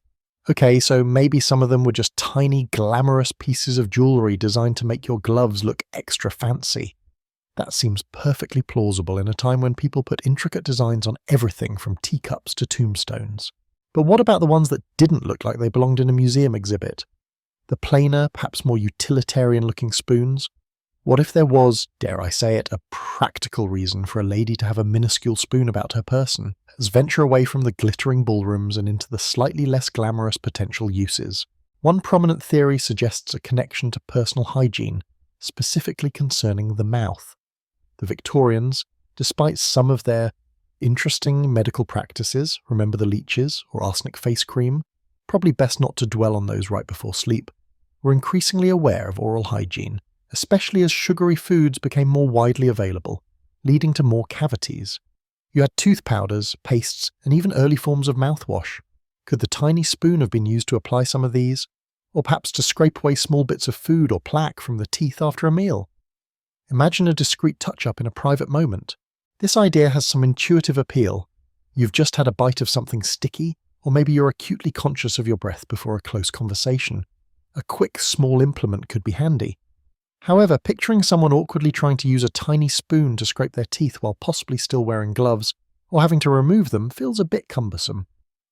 Okay, so maybe some of them were just tiny, glamorous pieces of jewellery designed to make your gloves look extra fancy. That seems perfectly plausible in a time when people put intricate designs on everything from teacups to tombstones. But what about the ones that didn't look like they belonged in a museum exhibit? The plainer, perhaps more utilitarian-looking spoons? What if there was, dare I say it, a practical reason for a lady to have a minuscule spoon about her person? Let's venture away from the glittering ballrooms and into the slightly less glamorous potential uses. One prominent theory suggests a connection to personal hygiene, specifically concerning the mouth. The Victorians, despite some of their interesting medical practices, remember the leeches or arsenic face cream, probably best not to dwell on those right before sleep, were increasingly aware of oral hygiene, especially as sugary foods became more widely available, leading to more cavities. You had tooth powders, pastes, and even early forms of mouthwash. Could the tiny spoon have been used to apply some of these? Or perhaps to scrape away small bits of food or plaque from the teeth after a meal? Imagine a discreet touch-up in a private moment. This idea has some intuitive appeal. You've just had a bite of something sticky, or maybe you're acutely conscious of your breath before a close conversation. A quick, small implement could be handy. However, picturing someone awkwardly trying to use a tiny spoon to scrape their teeth while possibly still wearing gloves, or having to remove them, feels a bit cumbersome.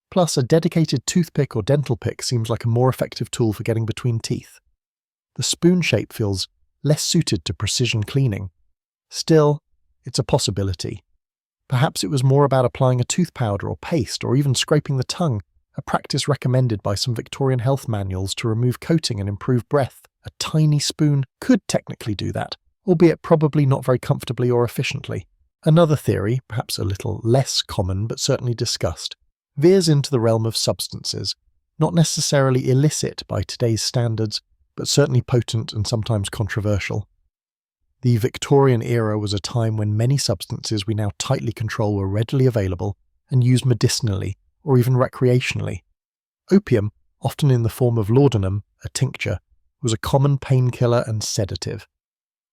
Plus, a dedicated toothpick or dental pick seems like a more effective tool for getting between teeth. The spoon shape feels less suited to precision cleaning. Still, it's a possibility. Perhaps it was more about applying a tooth powder or paste, or even scraping the tongue, a practice recommended by some Victorian health manuals to remove coating and improve breath. A tiny spoon could technically do that, albeit probably not very comfortably or efficiently. Another theory, perhaps a little less common but certainly discussed, veers into the realm of substances, not necessarily illicit by today's standards, but certainly potent and sometimes controversial. The Victorian era was a time when many substances we now tightly control were readily available and used medicinally or even recreationally. Opium, often in the form of laudanum, a tincture, was a common painkiller and sedative.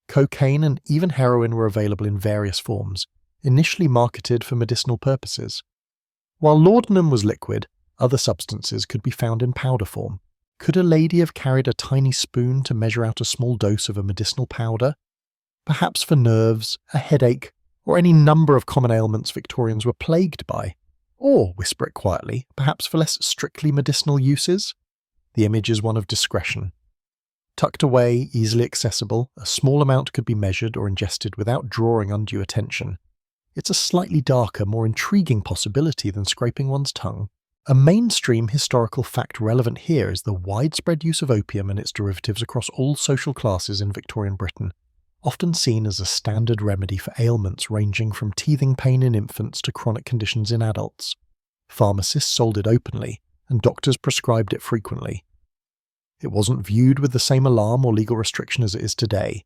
Cocaine and even heroin were available in various forms, initially marketed for medicinal purposes. While laudanum was liquid, other substances could be found in powder form. Could a lady have carried a tiny spoon to measure out a small dose of a medicinal powder? perhaps for nerves, a headache, or any number of common ailments Victorians were plagued by. Or, whisper it quietly, perhaps for less strictly medicinal uses. The image is one of discretion. Tucked away, easily accessible, a small amount could be measured or ingested without drawing undue attention. It's a slightly darker, more intriguing possibility than scraping one's tongue. A mainstream historical fact relevant here is the widespread use of opium and its derivatives across all social classes in Victorian Britain, often seen as a standard remedy for ailments ranging from teething pain in infants to chronic conditions in adults. Pharmacists sold it openly, and doctors prescribed it frequently. It wasn't viewed with the same alarm or legal restriction as it is today.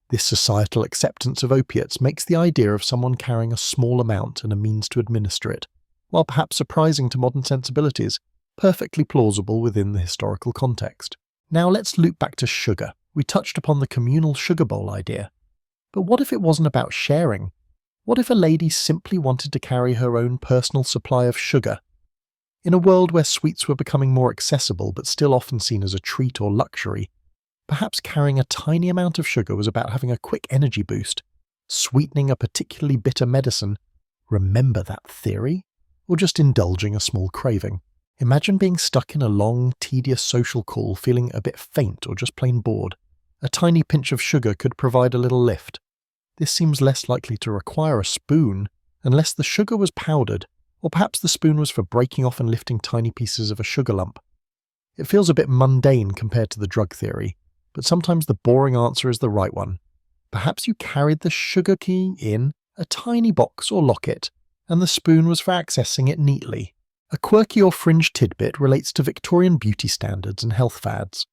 This societal acceptance of opiates makes the idea of someone carrying a small amount and a means to administer it, while perhaps surprising to modern sensibilities, perfectly plausible within the historical context. Now let's loop back to sugar. We touched upon the communal sugar bowl idea. But what if it wasn't about sharing? What if a lady simply wanted to carry her own personal supply of sugar? In a world where sweets were becoming more accessible but still often seen as a treat or luxury, perhaps carrying a tiny amount of sugar was about having a quick energy boost, sweetening a particularly bitter medicine. Remember that theory? Or just indulging a small craving. Imagine being stuck in a long, tedious social call feeling a bit faint or just plain bored. A tiny pinch of sugar could provide a little lift. This seems less likely to require a spoon unless the sugar was powdered, or perhaps the spoon was for breaking off and lifting tiny pieces of a sugar lump. It feels a bit mundane compared to the drug theory, but sometimes the boring answer is the right one. Perhaps you carried the sugar key in a tiny box or locket, and the spoon was for accessing it neatly. A quirky or fringe tidbit relates to Victorian beauty standards and health fads.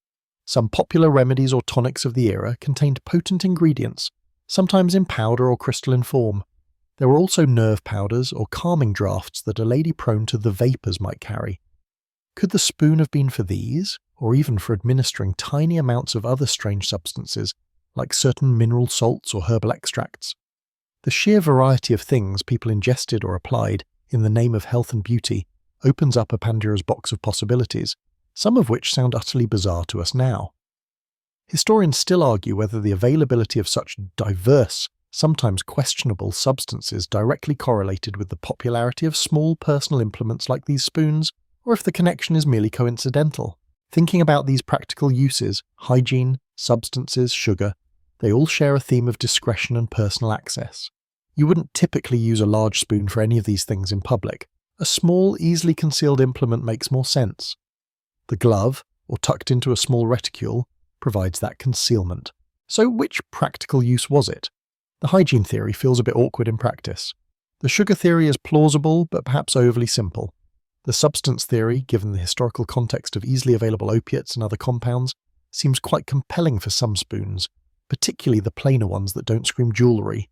Some popular remedies or tonics of the era contained potent ingredients, sometimes in powder or crystalline form. There were also nerve powders or calming draughts that a lady prone to the vapours might carry. Could the spoon have been for these, or even for administering tiny amounts of other strange substances, like certain mineral salts or herbal extracts? The sheer variety of things people ingested or applied in the name of health and beauty opens up a Pandora's box of possibilities, some of which sound utterly bizarre to us now. Historians still argue whether the availability of such diverse, sometimes questionable substances directly correlated with the popularity of small personal implements like these spoons, or if the connection is merely coincidental. Thinking about these practical uses, hygiene, substances, sugar, they all share a theme of discretion and personal access. You wouldn't typically use a large spoon for any of these things in public. A small, easily concealed implement makes more sense. The glove, or tucked into a small reticule, provides that concealment. So which practical use was it? The hygiene theory feels a bit awkward in practice. The sugar theory is plausible, but perhaps overly simple. The substance theory, given the historical context of easily available opiates and other compounds, seems quite compelling for some spoons, particularly the plainer ones that don't scream jewellery.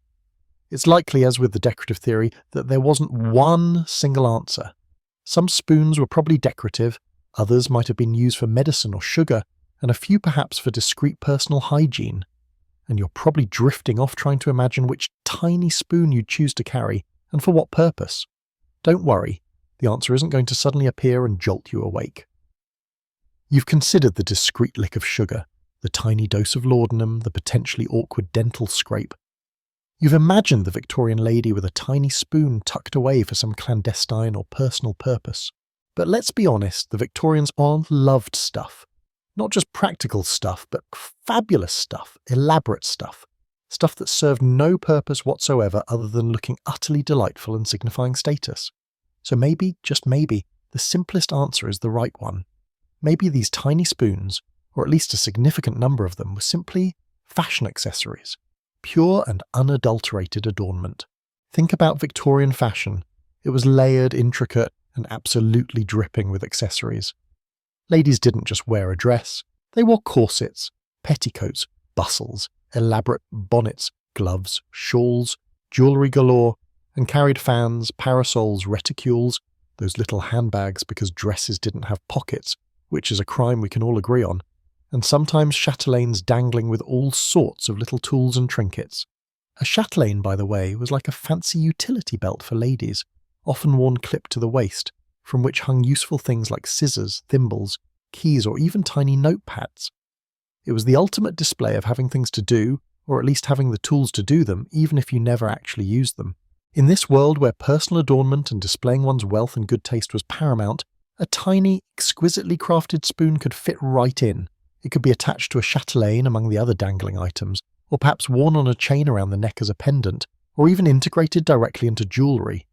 It's likely, as with the decorative theory, that there wasn't one single answer. Some spoons were probably decorative, others might have been used for medicine or sugar, and a few perhaps for discreet personal hygiene. And you're probably drifting off trying to imagine which tiny spoon you'd choose to carry, and for what purpose. Don't worry, the answer isn't going to suddenly appear and jolt you awake. You've considered the discreet lick of sugar, the tiny dose of laudanum, the potentially awkward dental scrape. You've imagined the Victorian lady with a tiny spoon tucked away for some clandestine or personal purpose. But let's be honest, the Victorians all loved stuff. Not just practical stuff, but fabulous stuff, elaborate stuff. Stuff that served no purpose whatsoever other than looking utterly delightful and signifying status. So maybe, just maybe, the simplest answer is the right one. Maybe these tiny spoons, or at least a significant number of them, were simply fashion accessories. Pure and unadulterated adornment. Think about Victorian fashion. It was layered, intricate, and absolutely dripping with accessories. Ladies didn't just wear a dress. They wore corsets, petticoats, bustles, elaborate bonnets, gloves, shawls, jewellery galore, and carried fans, parasols, reticules, those little handbags because dresses didn't have pockets, which is a crime we can all agree on, and sometimes chatelaines dangling with all sorts of little tools and trinkets. A chatelaine, by the way, was like a fancy utility belt for ladies, often worn clipped to the waist, from which hung useful things like scissors, thimbles, keys, or even tiny notepads. It was the ultimate display of having things to do, or at least having the tools to do them even if you never actually use them. In this world where personal adornment and displaying one's wealth and good taste was paramount, a tiny, exquisitely crafted spoon could fit right in. It could be attached to a chatelaine among the other dangling items, or perhaps worn on a chain around the neck as a pendant, or even integrated directly into jewellery.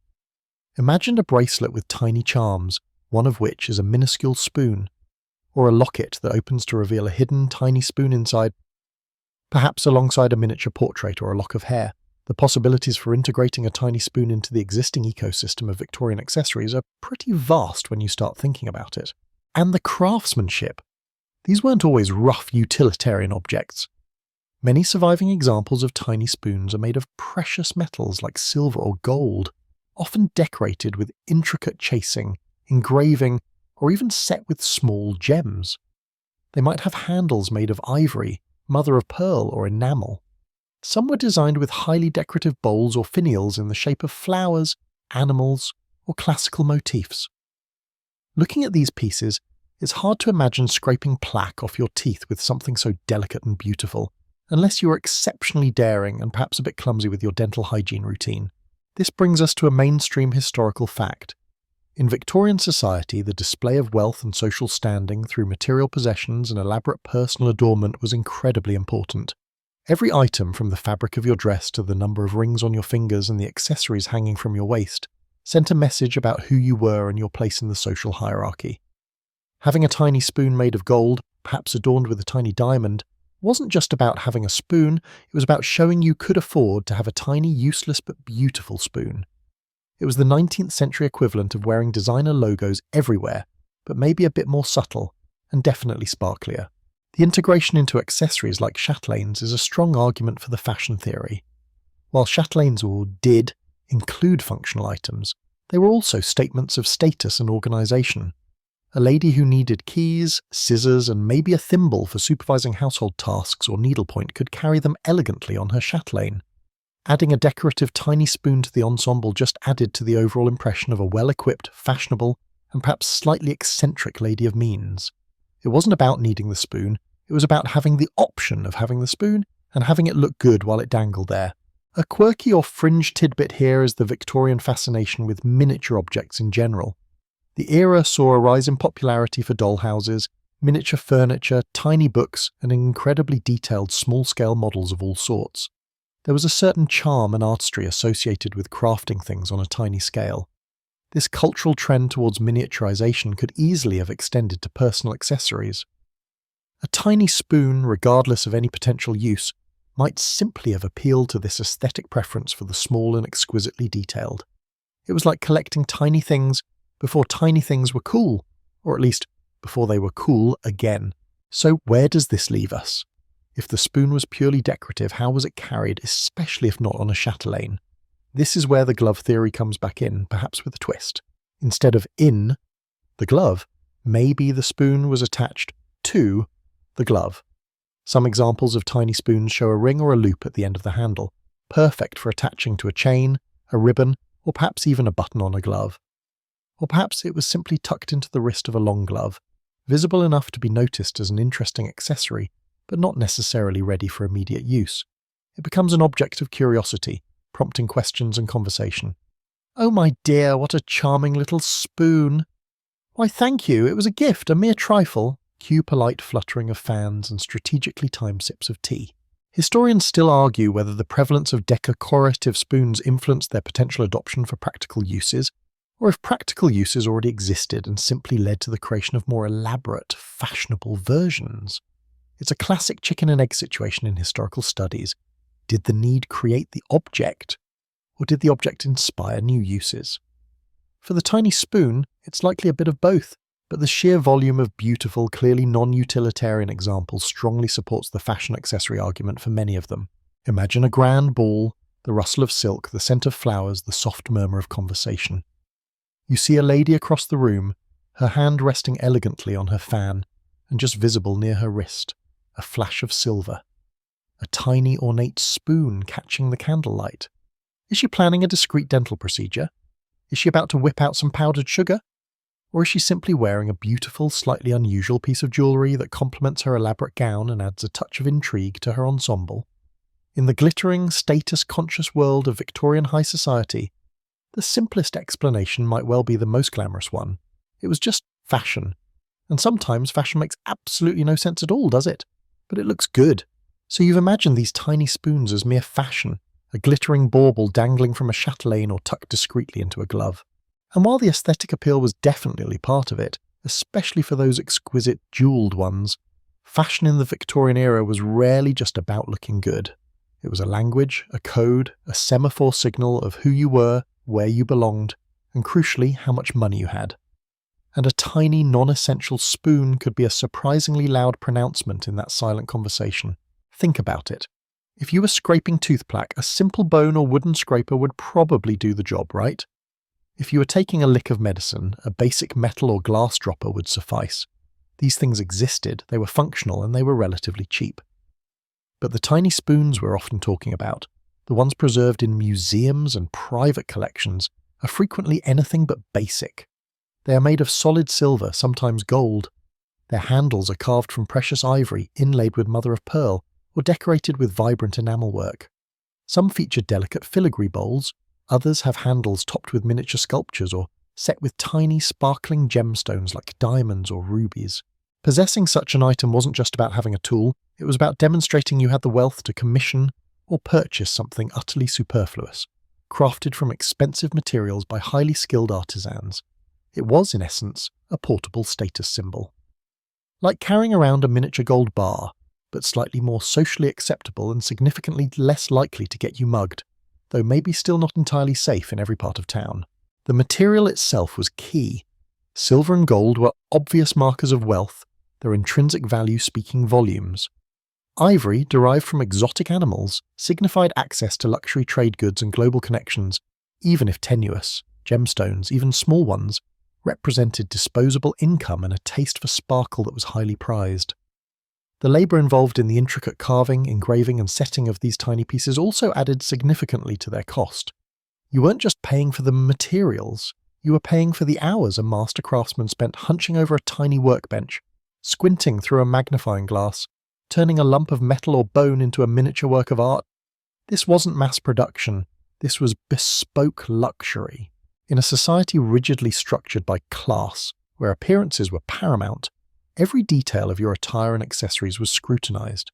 Imagine a bracelet with tiny charms, one of which is a minuscule spoon, or a locket that opens to reveal a hidden tiny spoon inside, perhaps alongside a miniature portrait or a lock of hair. The possibilities for integrating a tiny spoon into the existing ecosystem of Victorian accessories are pretty vast when you start thinking about it. And the craftsmanship. These weren't always rough utilitarian objects. Many surviving examples of tiny spoons are made of precious metals like silver or gold, often decorated with intricate chasing, engraving, or even set with small gems. They might have handles made of ivory, mother of pearl, or enamel. Some were designed with highly decorative bowls or finials in the shape of flowers, animals, or classical motifs. Looking at these pieces, it's hard to imagine scraping plaque off your teeth with something so delicate and beautiful, unless you are exceptionally daring and perhaps a bit clumsy with your dental hygiene routine. This brings us to a mainstream historical fact. In Victorian society, the display of wealth and social standing through material possessions and elaborate personal adornment was incredibly important. Every item, from the fabric of your dress to the number of rings on your fingers and the accessories hanging from your waist, sent a message about who you were and your place in the social hierarchy. Having a tiny spoon made of gold, perhaps adorned with a tiny diamond, wasn't just about having a spoon, it was about showing you could afford to have a tiny, useless but beautiful spoon. It was the 19th century equivalent of wearing designer logos everywhere, but maybe a bit more subtle, and definitely sparklier. The integration into accessories like chatelaines is a strong argument for the fashion theory. While chatelaines did include functional items, they were also statements of status and organisation. A lady who needed keys, scissors, and maybe a thimble for supervising household tasks or needlepoint could carry them elegantly on her chatelaine. Adding a decorative tiny spoon to the ensemble just added to the overall impression of a well-equipped, fashionable, and perhaps slightly eccentric lady of means. It wasn't about needing the spoon, it was about having the option of having the spoon and having it look good while it dangled there. A quirky or fringe tidbit here is the Victorian fascination with miniature objects in general. The era saw a rise in popularity for dollhouses, miniature furniture, tiny books, and incredibly detailed small-scale models of all sorts. There was a certain charm and artistry associated with crafting things on a tiny scale. This cultural trend towards miniaturization could easily have extended to personal accessories. A tiny spoon, regardless of any potential use, might simply have appealed to this aesthetic preference for the small and exquisitely detailed. It was like collecting tiny things before tiny things were cool, or at least before they were cool again. So where does this leave us? If the spoon was purely decorative, how was it carried, especially if not on a chatelaine? This is where the glove theory comes back in, perhaps with a twist. Instead of in the glove, maybe the spoon was attached to the glove. Some examples of tiny spoons show a ring or a loop at the end of the handle, perfect for attaching to a chain, a ribbon, or perhaps even a button on a glove. Or perhaps it was simply tucked into the wrist of a long glove, visible enough to be noticed as an interesting accessory, but not necessarily ready for immediate use. It becomes an object of curiosity, prompting questions and conversation. "Oh my dear, what a charming little spoon!" "Why thank you, it was a gift, a mere trifle." Cue polite fluttering of fans and strategically timed sips of tea. Historians still argue whether the prevalence of decorative spoons influenced their potential adoption for practical uses, or if practical uses already existed and simply led to the creation of more elaborate, fashionable versions. It's a classic chicken and egg situation in historical studies. Did the need create the object, or did the object inspire new uses? For the tiny spoon, it's likely a bit of both, but the sheer volume of beautiful, clearly non-utilitarian examples strongly supports the fashion accessory argument for many of them. Imagine a grand ball, the rustle of silk, the scent of flowers, the soft murmur of conversation. You see a lady across the room, her hand resting elegantly on her fan, and just visible near her wrist, a flash of silver. A tiny ornate spoon catching the candlelight. Is she planning a discreet dental procedure? Is she about to whip out some powdered sugar? Or is she simply wearing a beautiful, slightly unusual piece of jewellery that complements her elaborate gown and adds a touch of intrigue to her ensemble? In the glittering, status-conscious world of Victorian high society, the simplest explanation might well be the most glamorous one. It was just fashion. And sometimes fashion makes absolutely no sense at all, does it? But it looks good. So you've imagined these tiny spoons as mere fashion, a glittering bauble dangling from a chatelaine or tucked discreetly into a glove. And while the aesthetic appeal was definitely part of it, especially for those exquisite jewelled ones, fashion in the Victorian era was rarely just about looking good. It was a language, a code, a semaphore signal of who you were, where you belonged, and crucially, how much money you had. And a tiny, non-essential spoon could be a surprisingly loud pronouncement in that silent conversation. Think about it. If you were scraping tooth plaque, a simple bone or wooden scraper would probably do the job, right? If you were taking a lick of medicine, a basic metal or glass dropper would suffice. These things existed, they were functional, and they were relatively cheap. But the tiny spoons we're often talking about, the ones preserved in museums and private collections, are frequently anything but basic. They are made of solid silver, sometimes gold. Their handles are carved from precious ivory, inlaid with mother of pearl, or decorated with vibrant enamel work. Some feature delicate filigree bowls, others have handles topped with miniature sculptures or set with tiny sparkling gemstones like diamonds or rubies. Possessing such an item wasn't just about having a tool, it was about demonstrating you had the wealth to commission or purchase something utterly superfluous, crafted from expensive materials by highly skilled artisans. It was, in essence, a portable status symbol. Like carrying around a miniature gold bar, but slightly more socially acceptable and significantly less likely to get you mugged, though maybe still not entirely safe in every part of town. The material itself was key. Silver and gold were obvious markers of wealth, their intrinsic value speaking volumes. Ivory, derived from exotic animals, signified access to luxury trade goods and global connections, even if tenuous. Gemstones, even small ones, represented disposable income and a taste for sparkle that was highly prized. The labour involved in the intricate carving, engraving and setting of these tiny pieces also added significantly to their cost. You weren't just paying for the materials, you were paying for the hours a master craftsman spent hunching over a tiny workbench, squinting through a magnifying glass, turning a lump of metal or bone into a miniature work of art. This wasn't mass production, this was bespoke luxury. In a society rigidly structured by class, where appearances were paramount, every detail of your attire and accessories was scrutinized.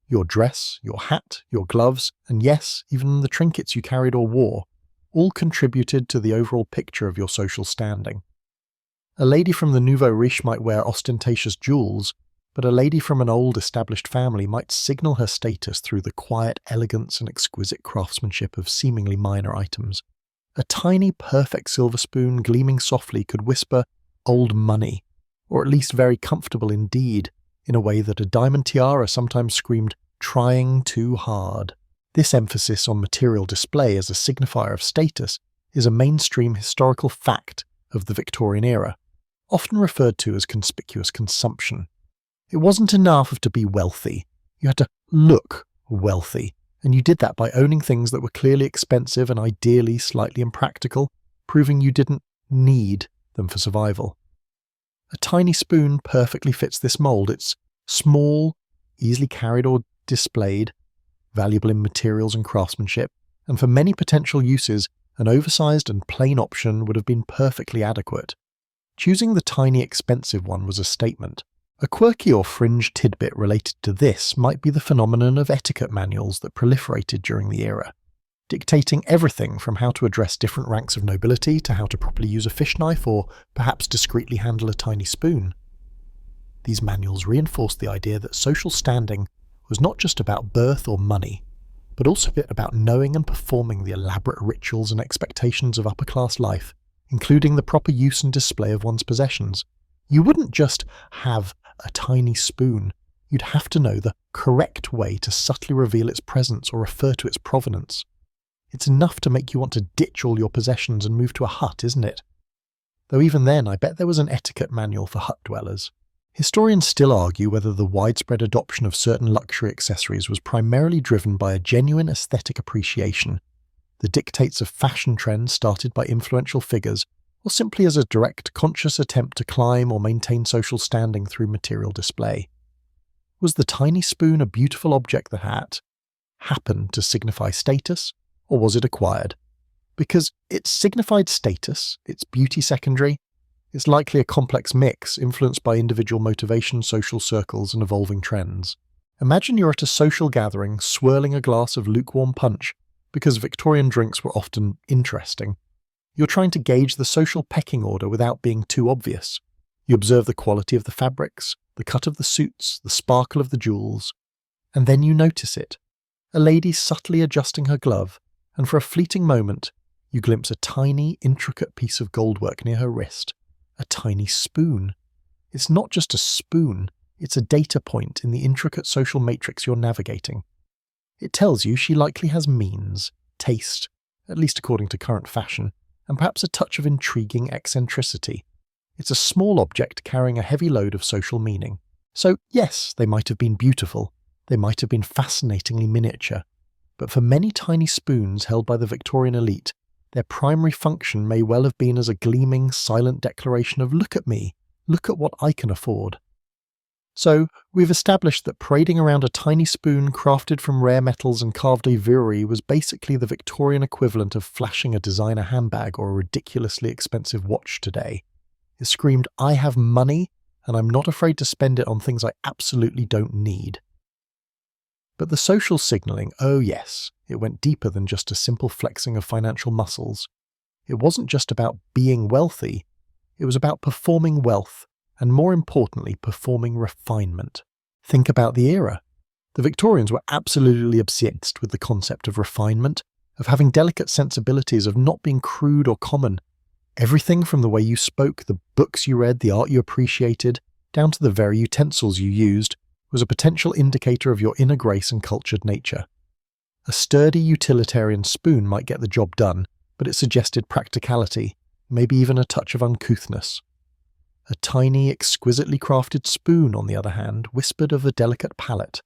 Your dress, your hat, your gloves, and yes, even the trinkets you carried or wore, all contributed to the overall picture of your social standing. A lady from the nouveau riche might wear ostentatious jewels, but a lady from an old established family might signal her status through the quiet elegance and exquisite craftsmanship of seemingly minor items. A tiny, perfect silver spoon gleaming softly could whisper, "old money," or at least very comfortable indeed, in a way that a diamond tiara sometimes screamed, "trying too hard." This emphasis on material display as a signifier of status is a mainstream historical fact of the Victorian era, often referred to as conspicuous consumption. It wasn't enough to be wealthy, you had to look wealthy, and you did that by owning things that were clearly expensive and ideally slightly impractical, proving you didn't need them for survival. A tiny spoon perfectly fits this mold. It's small, easily carried or displayed, valuable in materials and craftsmanship, and for many potential uses, an oversized and plain option would have been perfectly adequate. Choosing the tiny expensive one was a statement. A quirky or fringe tidbit related to this might be the phenomenon of etiquette manuals that proliferated during the era, dictating everything from how to address different ranks of nobility to how to properly use a fish knife or perhaps discreetly handle a tiny spoon. These manuals reinforced the idea that social standing was not just about birth or money, but also about knowing and performing the elaborate rituals and expectations of upper-class life, including the proper use and display of one's possessions. You wouldn't just have a tiny spoon, you'd have to know the correct way to subtly reveal its presence or refer to its provenance. It's enough to make you want to ditch all your possessions and move to a hut, isn't it? Though even then, I bet there was an etiquette manual for hut dwellers. Historians still argue whether the widespread adoption of certain luxury accessories was primarily driven by a genuine aesthetic appreciation, the dictates of fashion trends started by influential figures, or simply as a direct, conscious attempt to climb or maintain social standing through material display. Was the tiny spoon a beautiful object that had, happen to signify status, or was it acquired? Because it signified status, its beauty secondary, it's likely a complex mix influenced by individual motivation, social circles, and evolving trends. Imagine you're at a social gathering swirling a glass of lukewarm punch because Victorian drinks were often interesting. You're trying to gauge the social pecking order without being too obvious. You observe the quality of the fabrics, the cut of the suits, the sparkle of the jewels. And then you notice it. A lady subtly adjusting her glove, and for a fleeting moment, you glimpse a tiny, intricate piece of goldwork near her wrist. A tiny spoon. It's not just a spoon, it's a data point in the intricate social matrix you're navigating. It tells you she likely has means, taste, at least according to current fashion, and perhaps a touch of intriguing eccentricity. It's a small object carrying a heavy load of social meaning. So yes, they might have been beautiful, they might have been fascinatingly miniature, but for many tiny spoons held by the Victorian elite, their primary function may well have been as a gleaming, silent declaration of "look at me, look at what I can afford." So, we've established that parading around a tiny spoon crafted from rare metals and carved ivory was basically the Victorian equivalent of flashing a designer handbag or a ridiculously expensive watch today. It screamed, "I have money, and I'm not afraid to spend it on things I absolutely don't need." But the social signalling, oh yes, it went deeper than just a simple flexing of financial muscles. It wasn't just about being wealthy, it was about performing wealth, and more importantly, performing refinement. Think about the era. The Victorians were absolutely obsessed with the concept of refinement, of having delicate sensibilities, of not being crude or common. Everything from the way you spoke, the books you read, the art you appreciated, down to the very utensils you used, was a potential indicator of your inner grace and cultured nature. A sturdy utilitarian spoon might get the job done, but it suggested practicality, maybe even a touch of uncouthness. A tiny, exquisitely crafted spoon, on the other hand, whispered of a delicate palate,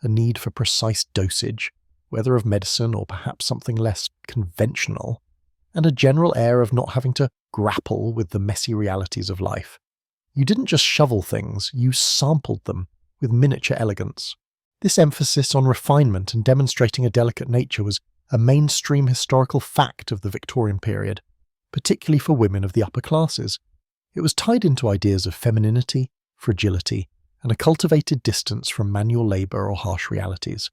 a need for precise dosage, whether of medicine or perhaps something less conventional, and a general air of not having to grapple with the messy realities of life. You didn't just shovel things, you sampled them, with miniature elegance. This emphasis on refinement and demonstrating a delicate nature was a mainstream historical fact of the Victorian period, particularly for women of the upper classes. It was tied into ideas of femininity, fragility, and a cultivated distance from manual labour or harsh realities.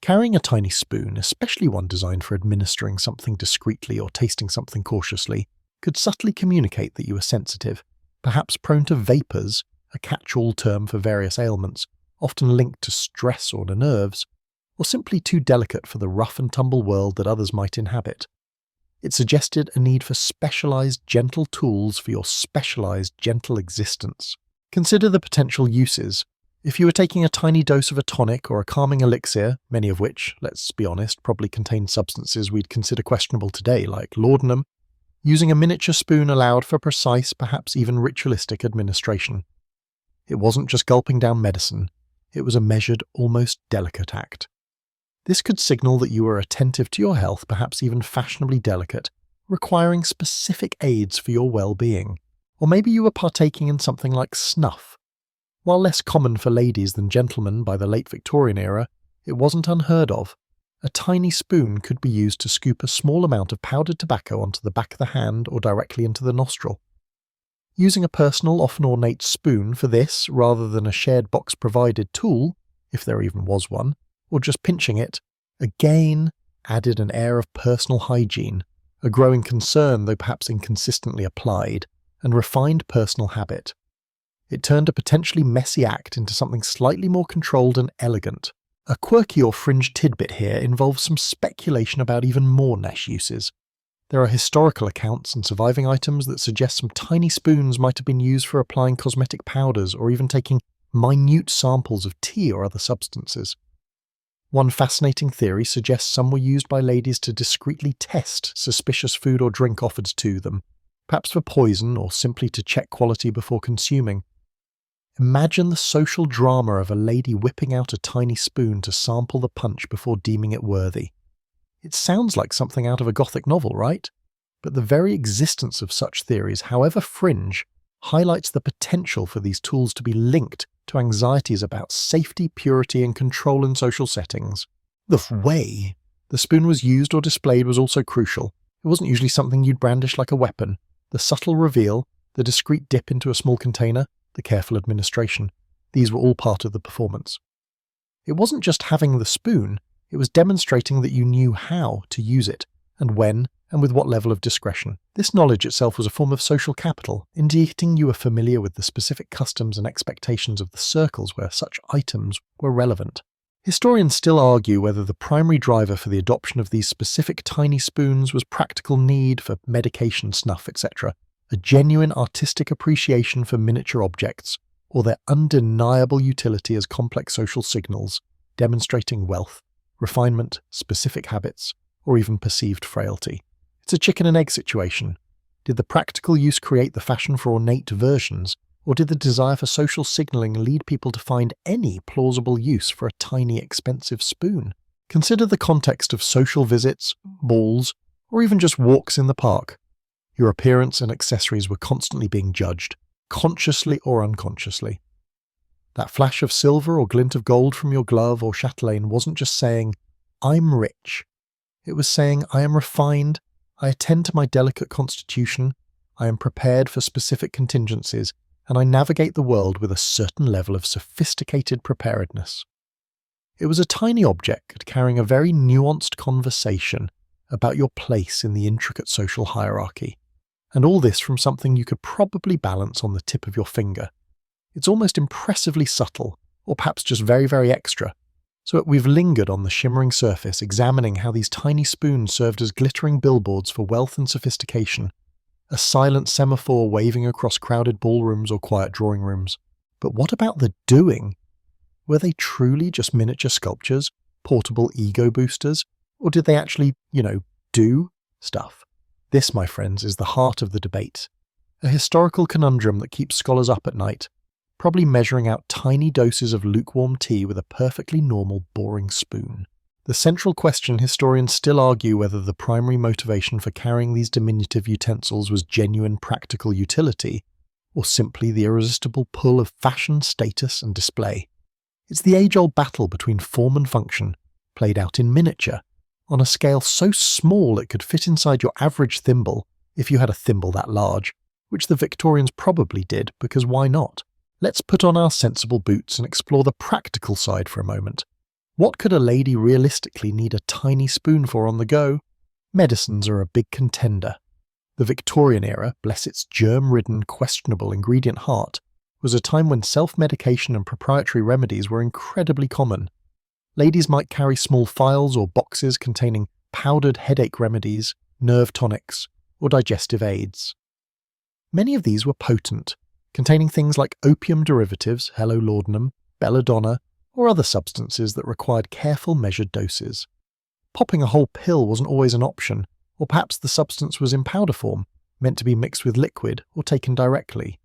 Carrying a tiny spoon, especially one designed for administering something discreetly or tasting something cautiously, could subtly communicate that you were sensitive, perhaps prone to vapours, a catch-all term for various ailments, often linked to stress or the nerves, or simply too delicate for the rough-and-tumble world that others might inhabit. It suggested a need for specialised, gentle tools for your specialised, gentle existence. Consider the potential uses. If you were taking a tiny dose of a tonic or a calming elixir, many of which, let's be honest, probably contained substances we'd consider questionable today, like laudanum, using a miniature spoon allowed for precise, perhaps even ritualistic administration. It wasn't just gulping down medicine, it was a measured, almost delicate act. This could signal that you were attentive to your health, perhaps even fashionably delicate, requiring specific aids for your well-being. Or maybe you were partaking in something like snuff. While less common for ladies than gentlemen by the late Victorian era, it wasn't unheard of. A tiny spoon could be used to scoop a small amount of powdered tobacco onto the back of the hand or directly into the nostril. Using a personal, often ornate spoon for this, rather than a shared box-provided tool, if there even was one, or just pinching it, again added an air of personal hygiene, a growing concern though perhaps inconsistently applied, and refined personal habit. It turned a potentially messy act into something slightly more controlled and elegant. A quirky or fringe tidbit here involves some speculation about even more niche uses. There are historical accounts and surviving items that suggest some tiny spoons might have been used for applying cosmetic powders or even taking minute samples of tea or other substances. One fascinating theory suggests some were used by ladies to discreetly test suspicious food or drink offered to them, perhaps for poison or simply to check quality before consuming. Imagine the social drama of a lady whipping out a tiny spoon to sample the punch before deeming it worthy. It sounds like something out of a Gothic novel, right? But the very existence of such theories, however fringe, highlights the potential for these tools to be linked to anxieties about safety, purity, and control in social settings. The way the spoon was used or displayed was also crucial. It wasn't usually something you'd brandish like a weapon. The subtle reveal, the discreet dip into a small container, the careful administration, these were all part of the performance. It wasn't just having the spoon, it was demonstrating that you knew how to use it, and when, and with what level of discretion. This knowledge itself was a form of social capital, indicating you were familiar with the specific customs and expectations of the circles where such items were relevant. Historians still argue whether the primary driver for the adoption of these specific tiny spoons was practical need for medication, snuff, etc., a genuine artistic appreciation for miniature objects, or their undeniable utility as complex social signals, demonstrating wealth, refinement, specific habits, or even perceived frailty. It's a chicken and egg situation. Did the practical use create the fashion for ornate versions, or did the desire for social signalling lead people to find any plausible use for a tiny, expensive spoon? Consider the context of social visits, balls, or even just walks in the park. Your appearance and accessories were constantly being judged, consciously or unconsciously. That flash of silver or glint of gold from your glove or chatelaine wasn't just saying, "I'm rich." It was saying, "I am refined, I attend to my delicate constitution, I am prepared for specific contingencies, and I navigate the world with a certain level of sophisticated preparedness." It was a tiny object carrying a very nuanced conversation about your place in the intricate social hierarchy, and all this from something you could probably balance on the tip of your finger. It's almost impressively subtle, or perhaps just very, very extra. So we've lingered on the shimmering surface, examining how these tiny spoons served as glittering billboards for wealth and sophistication, a silent semaphore waving across crowded ballrooms or quiet drawing rooms. But what about the doing? Were they truly just miniature sculptures, portable ego boosters, or did they actually, do stuff? This, my friends, is the heart of the debate. A historical conundrum that keeps scholars up at night, probably measuring out tiny doses of lukewarm tea with a perfectly normal, boring spoon. The central question historians still argue whether the primary motivation for carrying these diminutive utensils was genuine practical utility, or simply the irresistible pull of fashion, status, and display. It's the age-old battle between form and function, played out in miniature, on a scale so small it could fit inside your average thimble, if you had a thimble that large, which the Victorians probably did, because why not? Let's put on our sensible boots and explore the practical side for a moment. What could a lady realistically need a tiny spoon for on the go? Medicines are a big contender. The Victorian era, bless its germ-ridden, questionable ingredient heart, was a time when self-medication and proprietary remedies were incredibly common. Ladies might carry small phials or boxes containing powdered headache remedies, nerve tonics, or digestive aids. Many of these were potent, containing things like opium derivatives, hello laudanum, belladonna, or other substances that required careful measured doses. Popping a whole pill wasn't always an option, or perhaps the substance was in powder form, meant to be mixed with liquid or taken directly.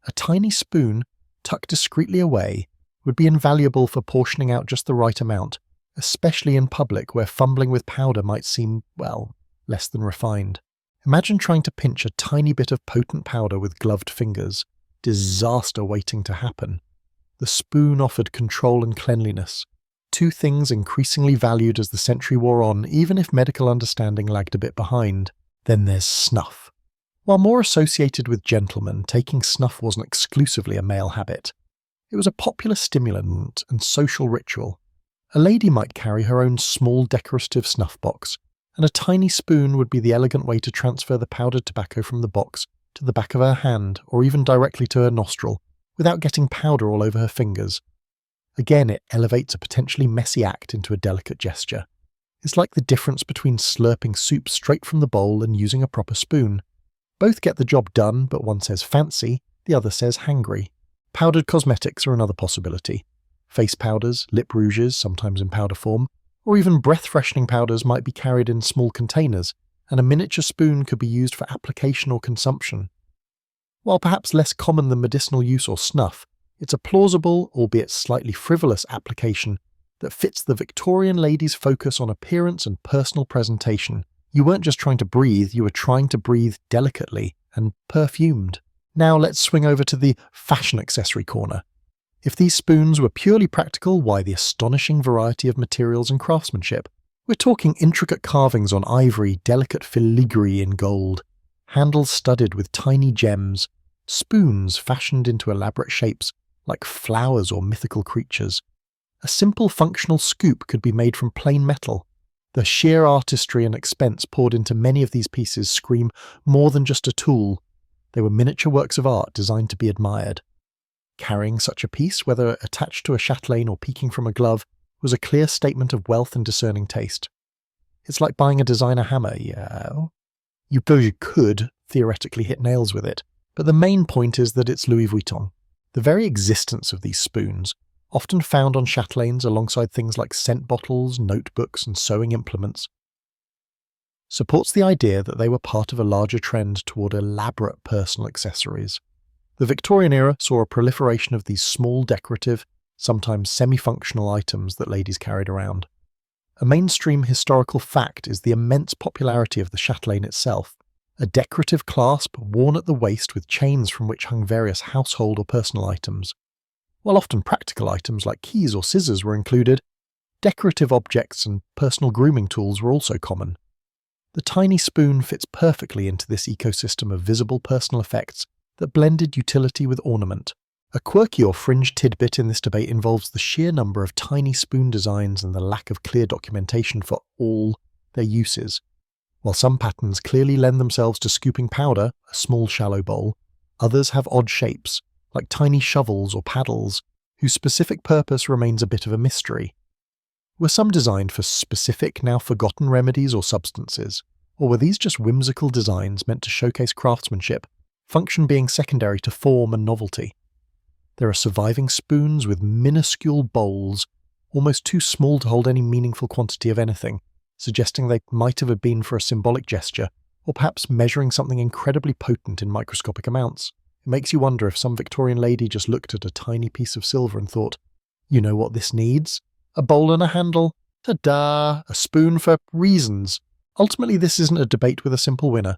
A tiny spoon, tucked discreetly away, would be invaluable for portioning out just the right amount, especially in public where fumbling with powder might seem, less than refined. Imagine trying to pinch a tiny bit of potent powder with gloved fingers. Disaster waiting to happen. The spoon offered control and cleanliness, two things increasingly valued as the century wore on, even if medical understanding lagged a bit behind. Then there's snuff. While more associated with gentlemen, taking snuff wasn't exclusively a male habit. It was a popular stimulant and social ritual. A lady might carry her own small decorative snuff box, and a tiny spoon would be the elegant way to transfer the powdered tobacco from the box to the back of her hand or even directly to her nostril, without getting powder all over her fingers. Again, it elevates a potentially messy act into a delicate gesture. It's like the difference between slurping soup straight from the bowl and using a proper spoon. Both get the job done, but one says fancy, the other says hangry. Powdered cosmetics are another possibility. Face powders, lip rouges, sometimes in powder form, or even breath-freshening powders might be carried in small containers, and a miniature spoon could be used for application or consumption. While perhaps less common than medicinal use or snuff, it's a plausible, albeit slightly frivolous application that fits the Victorian lady's focus on appearance and personal presentation. You weren't just trying to breathe, you were trying to breathe delicately and perfumed. Now let's swing over to the fashion accessory corner. If these spoons were purely practical, why the astonishing variety of materials and craftsmanship? We're talking intricate carvings on ivory, delicate filigree in gold, handles studded with tiny gems, spoons fashioned into elaborate shapes like flowers or mythical creatures. A simple functional scoop could be made from plain metal. The sheer artistry and expense poured into many of these pieces scream more than just a tool. They were miniature works of art designed to be admired. Carrying such a piece, whether attached to a chatelaine or peeking from a glove, was a clear statement of wealth and discerning taste. It's like buying a designer hammer, yeah. You could theoretically hit nails with it, but the main point is that it's Louis Vuitton. The very existence of these spoons, often found on chatelaines alongside things like scent bottles, notebooks, and sewing implements, supports the idea that they were part of a larger trend toward elaborate personal accessories. The Victorian era saw a proliferation of these small decorative, sometimes semi-functional items that ladies carried around. A mainstream historical fact is the immense popularity of the chatelaine itself, a decorative clasp worn at the waist with chains from which hung various household or personal items. While often practical items like keys or scissors were included, decorative objects and personal grooming tools were also common. The tiny spoon fits perfectly into this ecosystem of visible personal effects that blended utility with ornament. A quirky or fringe tidbit in this debate involves the sheer number of tiny spoon designs and the lack of clear documentation for all their uses. While some patterns clearly lend themselves to scooping powder, a small shallow bowl, others have odd shapes, like tiny shovels or paddles, whose specific purpose remains a bit of a mystery. Were some designed for specific, now forgotten remedies or substances, or were these just whimsical designs meant to showcase craftsmanship, function being secondary to form and novelty? There are surviving spoons with minuscule bowls, almost too small to hold any meaningful quantity of anything, suggesting they might have been for a symbolic gesture, or perhaps measuring something incredibly potent in microscopic amounts. It makes you wonder if some Victorian lady just looked at a tiny piece of silver and thought, you know what this needs? A bowl and a handle? Ta-da! A spoon for reasons. Ultimately, this isn't a debate with a simple winner.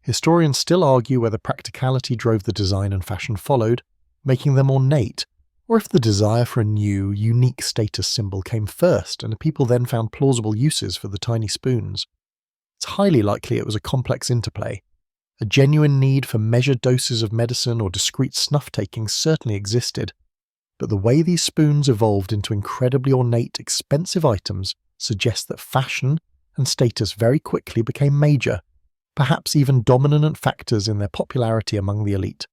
Historians still argue whether practicality drove the design and fashion followed, making them ornate, or if the desire for a new, unique status symbol came first and people then found plausible uses for the tiny spoons. It's highly likely it was a complex interplay. A genuine need for measured doses of medicine or discreet snuff-taking certainly existed, but the way these spoons evolved into incredibly ornate, expensive items suggests that fashion and status very quickly became major, perhaps even dominant factors in their popularity among the elite.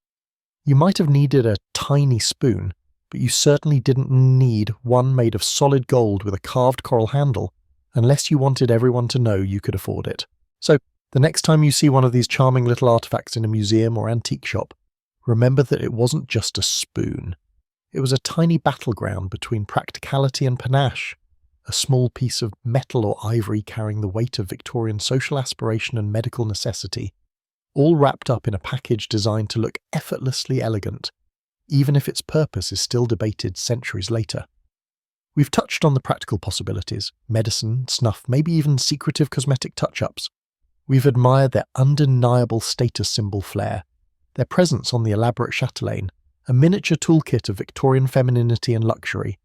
You might have needed a tiny spoon, but you certainly didn't need one made of solid gold with a carved coral handle, unless you wanted everyone to know you could afford it. So, the next time you see one of these charming little artifacts in a museum or antique shop, remember that it wasn't just a spoon. It was a tiny battleground between practicality and panache, a small piece of metal or ivory carrying the weight of Victorian social aspiration and medical necessity, all wrapped up in a package designed to look effortlessly elegant, even if its purpose is still debated centuries later. We've touched on the practical possibilities, medicine, snuff, maybe even secretive cosmetic touch-ups. We've admired their undeniable status symbol flair, their presence on the elaborate chatelaine, a miniature toolkit of Victorian femininity and luxury.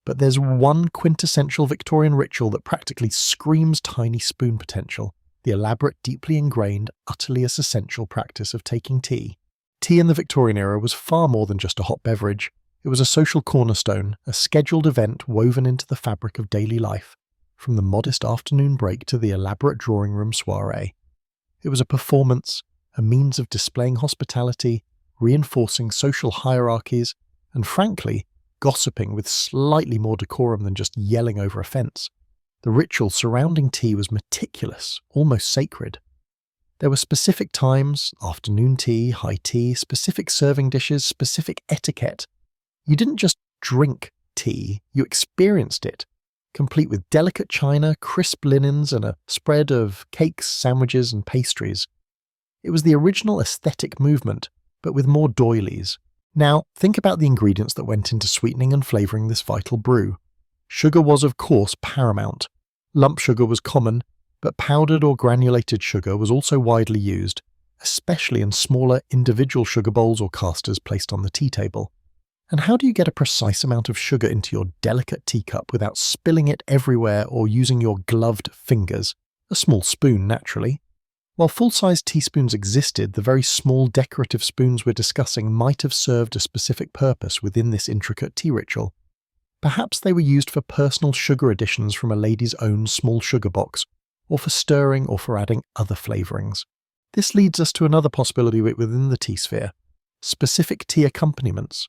But there's one quintessential Victorian ritual that practically screams tiny spoon potential: the elaborate, deeply ingrained, utterly essential practice of taking tea. Tea in the Victorian era was far more than just a hot beverage. It was a social cornerstone, a scheduled event woven into the fabric of daily life, from the modest afternoon break to the elaborate drawing room soiree. It was a performance, a means of displaying hospitality, reinforcing social hierarchies, and frankly, gossiping with slightly more decorum than just yelling over a fence. The ritual surrounding tea was meticulous, almost sacred. There were specific times, afternoon tea, high tea, specific serving dishes, specific etiquette. You didn't just drink tea, you experienced it, complete with delicate china, crisp linens, and a spread of cakes, sandwiches, and pastries. It was the original aesthetic movement, but with more doilies. Now, think about the ingredients that went into sweetening and flavouring this vital brew. Sugar was, of course, paramount. Lump sugar was common, but powdered or granulated sugar was also widely used, especially in smaller individual sugar bowls or casters placed on the tea table. And how do you get a precise amount of sugar into your delicate teacup without spilling it everywhere or using your gloved fingers? A small spoon, naturally. While full-size teaspoons existed, the very small decorative spoons we're discussing might have served a specific purpose within this intricate tea ritual. Perhaps they were used for personal sugar additions from a lady's own small sugar box, or for stirring or for adding other flavourings. This leads us to another possibility within the tea sphere: specific tea accompaniments.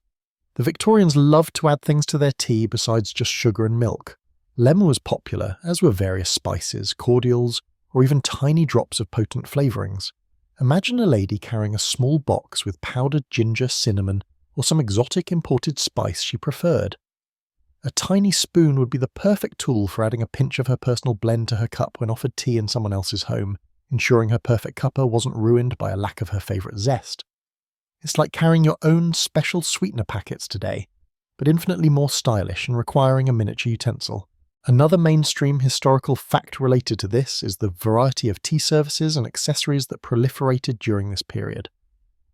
The Victorians loved to add things to their tea besides just sugar and milk. Lemon was popular, as were various spices, cordials, or even tiny drops of potent flavourings. Imagine a lady carrying a small box with powdered ginger, cinnamon, or some exotic imported spice she preferred. A tiny spoon would be the perfect tool for adding a pinch of her personal blend to her cup when offered tea in someone else's home, ensuring her perfect cuppa wasn't ruined by a lack of her favourite zest. It's like carrying your own special sweetener packets today, but infinitely more stylish and requiring a miniature utensil. Another mainstream historical fact related to this is the variety of tea services and accessories that proliferated during this period.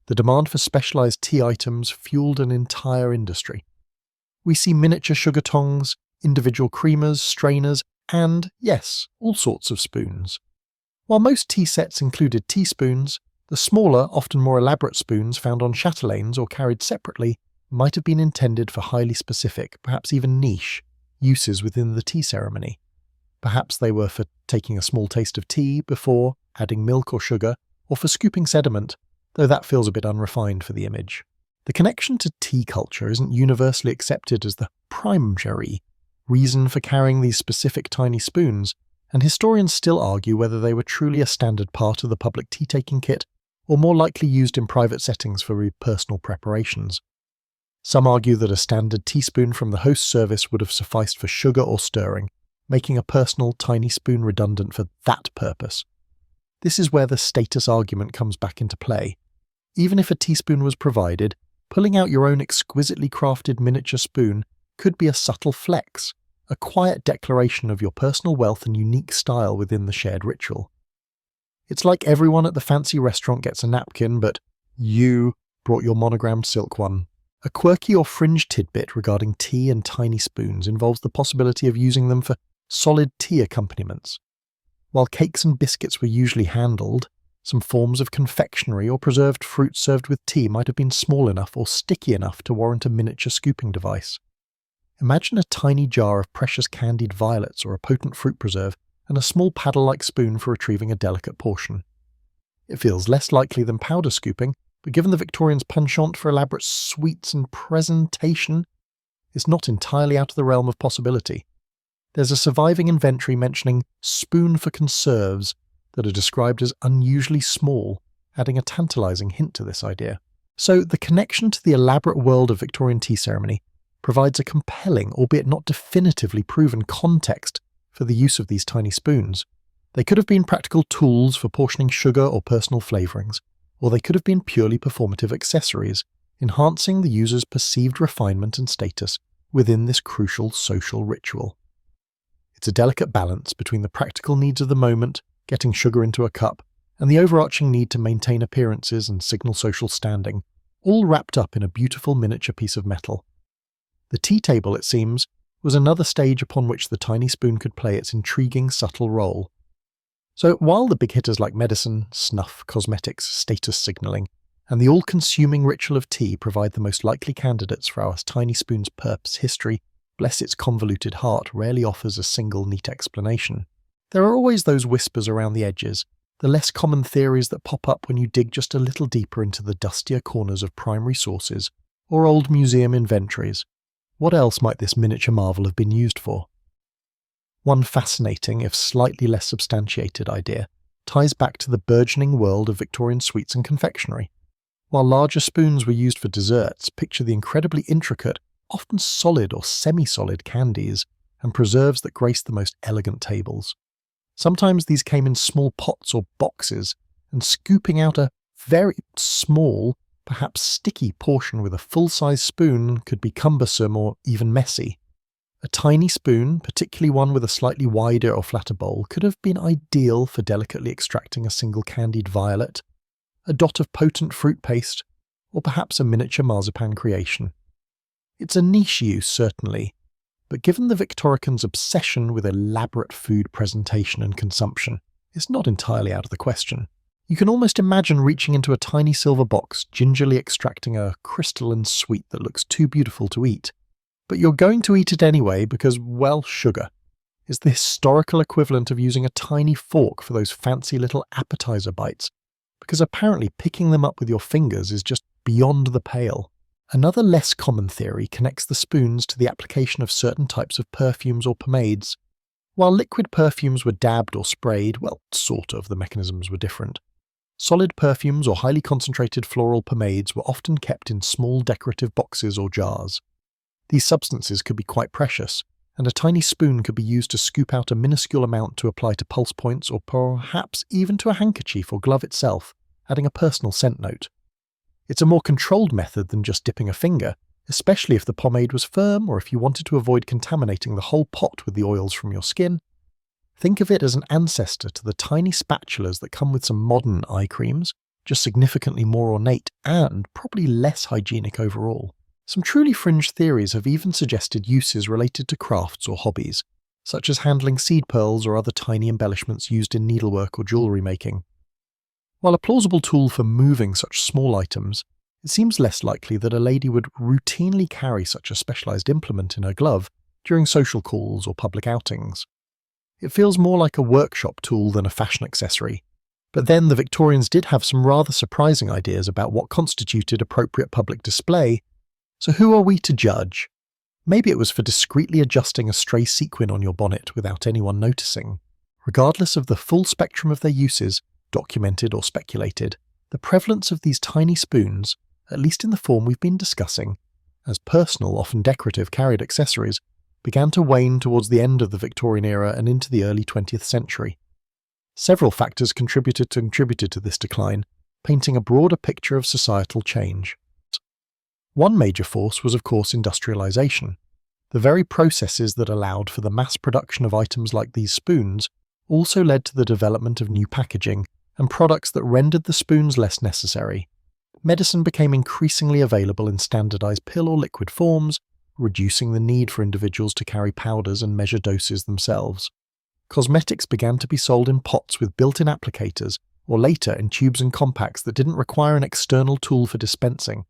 The demand for specialised tea items fueled an entire industry. We see miniature sugar tongs, individual creamers, strainers, and, yes, all sorts of spoons. While most tea sets included teaspoons, the smaller, often more elaborate spoons found on chatelaines or carried separately might have been intended for highly specific, perhaps even niche, uses within the tea ceremony. Perhaps they were for taking a small taste of tea before adding milk or sugar, or for scooping sediment, though that feels a bit unrefined for the image. The connection to tea culture isn't universally accepted as the primary reason for carrying these specific tiny spoons, and historians still argue whether they were truly a standard part of the public tea-taking kit, or more likely used in private settings for personal preparations. Some argue that a standard teaspoon from the host service would have sufficed for sugar or stirring, making a personal tiny spoon redundant for that purpose. This is where the status argument comes back into play. Even if a teaspoon was provided, pulling out your own exquisitely crafted miniature spoon could be a subtle flex, a quiet declaration of your personal wealth and unique style within the shared ritual. It's like everyone at the fancy restaurant gets a napkin, but you brought your monogrammed silk one. A quirky or fringe tidbit regarding tea and tiny spoons involves the possibility of using them for solid tea accompaniments. While cakes and biscuits were usually handled, some forms of confectionery or preserved fruit served with tea might have been small enough or sticky enough to warrant a miniature scooping device. Imagine a tiny jar of precious candied violets or a potent fruit preserve, and a small paddle-like spoon for retrieving a delicate portion. It feels less likely than powder scooping, but given the Victorians' penchant for elaborate sweets and presentation, it's not entirely out of the realm of possibility. There's a surviving inventory mentioning spoon for conserves that are described as unusually small, adding a tantalising hint to this idea. So the connection to the elaborate world of Victorian tea ceremony provides a compelling, albeit not definitively proven, context for the use of these tiny spoons. They could have been practical tools for portioning sugar or personal flavourings, or they could have been purely performative accessories, enhancing the user's perceived refinement and status within this crucial social ritual. It's a delicate balance between the practical needs of the moment, getting sugar into a cup, and the overarching need to maintain appearances and signal social standing, all wrapped up in a beautiful miniature piece of metal. The tea table, it seems, was another stage upon which the tiny spoon could play its intriguing, subtle role. So while the big hitters like medicine, snuff, cosmetics, status signalling, and the all-consuming ritual of tea provide the most likely candidates for our tiny spoon's purpose, history, bless its convoluted heart, rarely offers a single neat explanation. There are always those whispers around the edges, the less common theories that pop up when you dig just a little deeper into the dustier corners of primary sources or old museum inventories. What else might this miniature marvel have been used for? One fascinating, if slightly less substantiated idea ties back to the burgeoning world of Victorian sweets and confectionery. While larger spoons were used for desserts, picture the incredibly intricate, often solid or semi-solid candies and preserves that grace the most elegant tables. Sometimes these came in small pots or boxes, and scooping out a very small, perhaps sticky portion with a full-size spoon could be cumbersome or even messy. A tiny spoon, particularly one with a slightly wider or flatter bowl, could have been ideal for delicately extracting a single candied violet, a dot of potent fruit paste, or perhaps a miniature marzipan creation. It's a niche use, certainly, but given the Victorians' obsession with elaborate food presentation and consumption, it's not entirely out of the question. You can almost imagine reaching into a tiny silver box, gingerly extracting a crystalline sweet that looks too beautiful to eat. But you're going to eat it anyway because, well, sugar is the historical equivalent of using a tiny fork for those fancy little appetizer bites, because apparently picking them up with your fingers is just beyond the pale. Another less common theory connects the spoons to the application of certain types of perfumes or pomades. While liquid perfumes were dabbed or sprayed, well, sort of, the mechanisms were different. Solid perfumes or highly concentrated floral pomades were often kept in small decorative boxes or jars. These substances could be quite precious, and a tiny spoon could be used to scoop out a minuscule amount to apply to pulse points or perhaps even to a handkerchief or glove itself, adding a personal scent note. It's a more controlled method than just dipping a finger, especially if the pomade was firm or if you wanted to avoid contaminating the whole pot with the oils from your skin. Think of it as an ancestor to the tiny spatulas that come with some modern eye creams, just significantly more ornate and probably less hygienic overall. Some truly fringe theories have even suggested uses related to crafts or hobbies, such as handling seed pearls or other tiny embellishments used in needlework or jewellery making. While a plausible tool for moving such small items, it seems less likely that a lady would routinely carry such a specialised implement in her glove during social calls or public outings. It feels more like a workshop tool than a fashion accessory. But then the Victorians did have some rather surprising ideas about what constituted appropriate public display, so who are we to judge? Maybe it was for discreetly adjusting a stray sequin on your bonnet without anyone noticing. Regardless of the full spectrum of their uses, documented or speculated, the prevalence of these tiny spoons, at least in the form we've been discussing, as personal, often decorative carried accessories, began to wane towards the end of the Victorian era and into the early 20th century. Several factors contributed to this decline, painting a broader picture of societal change. One major force was, of course, industrialization. The very processes that allowed for the mass production of items like these spoons also led to the development of new packaging and products that rendered the spoons less necessary. Medicine became increasingly available in standardized pill or liquid forms, reducing the need for individuals to carry powders and measure doses themselves. Cosmetics began to be sold in pots with built-in applicators, or later in tubes and compacts that didn't require an external tool for dispensing.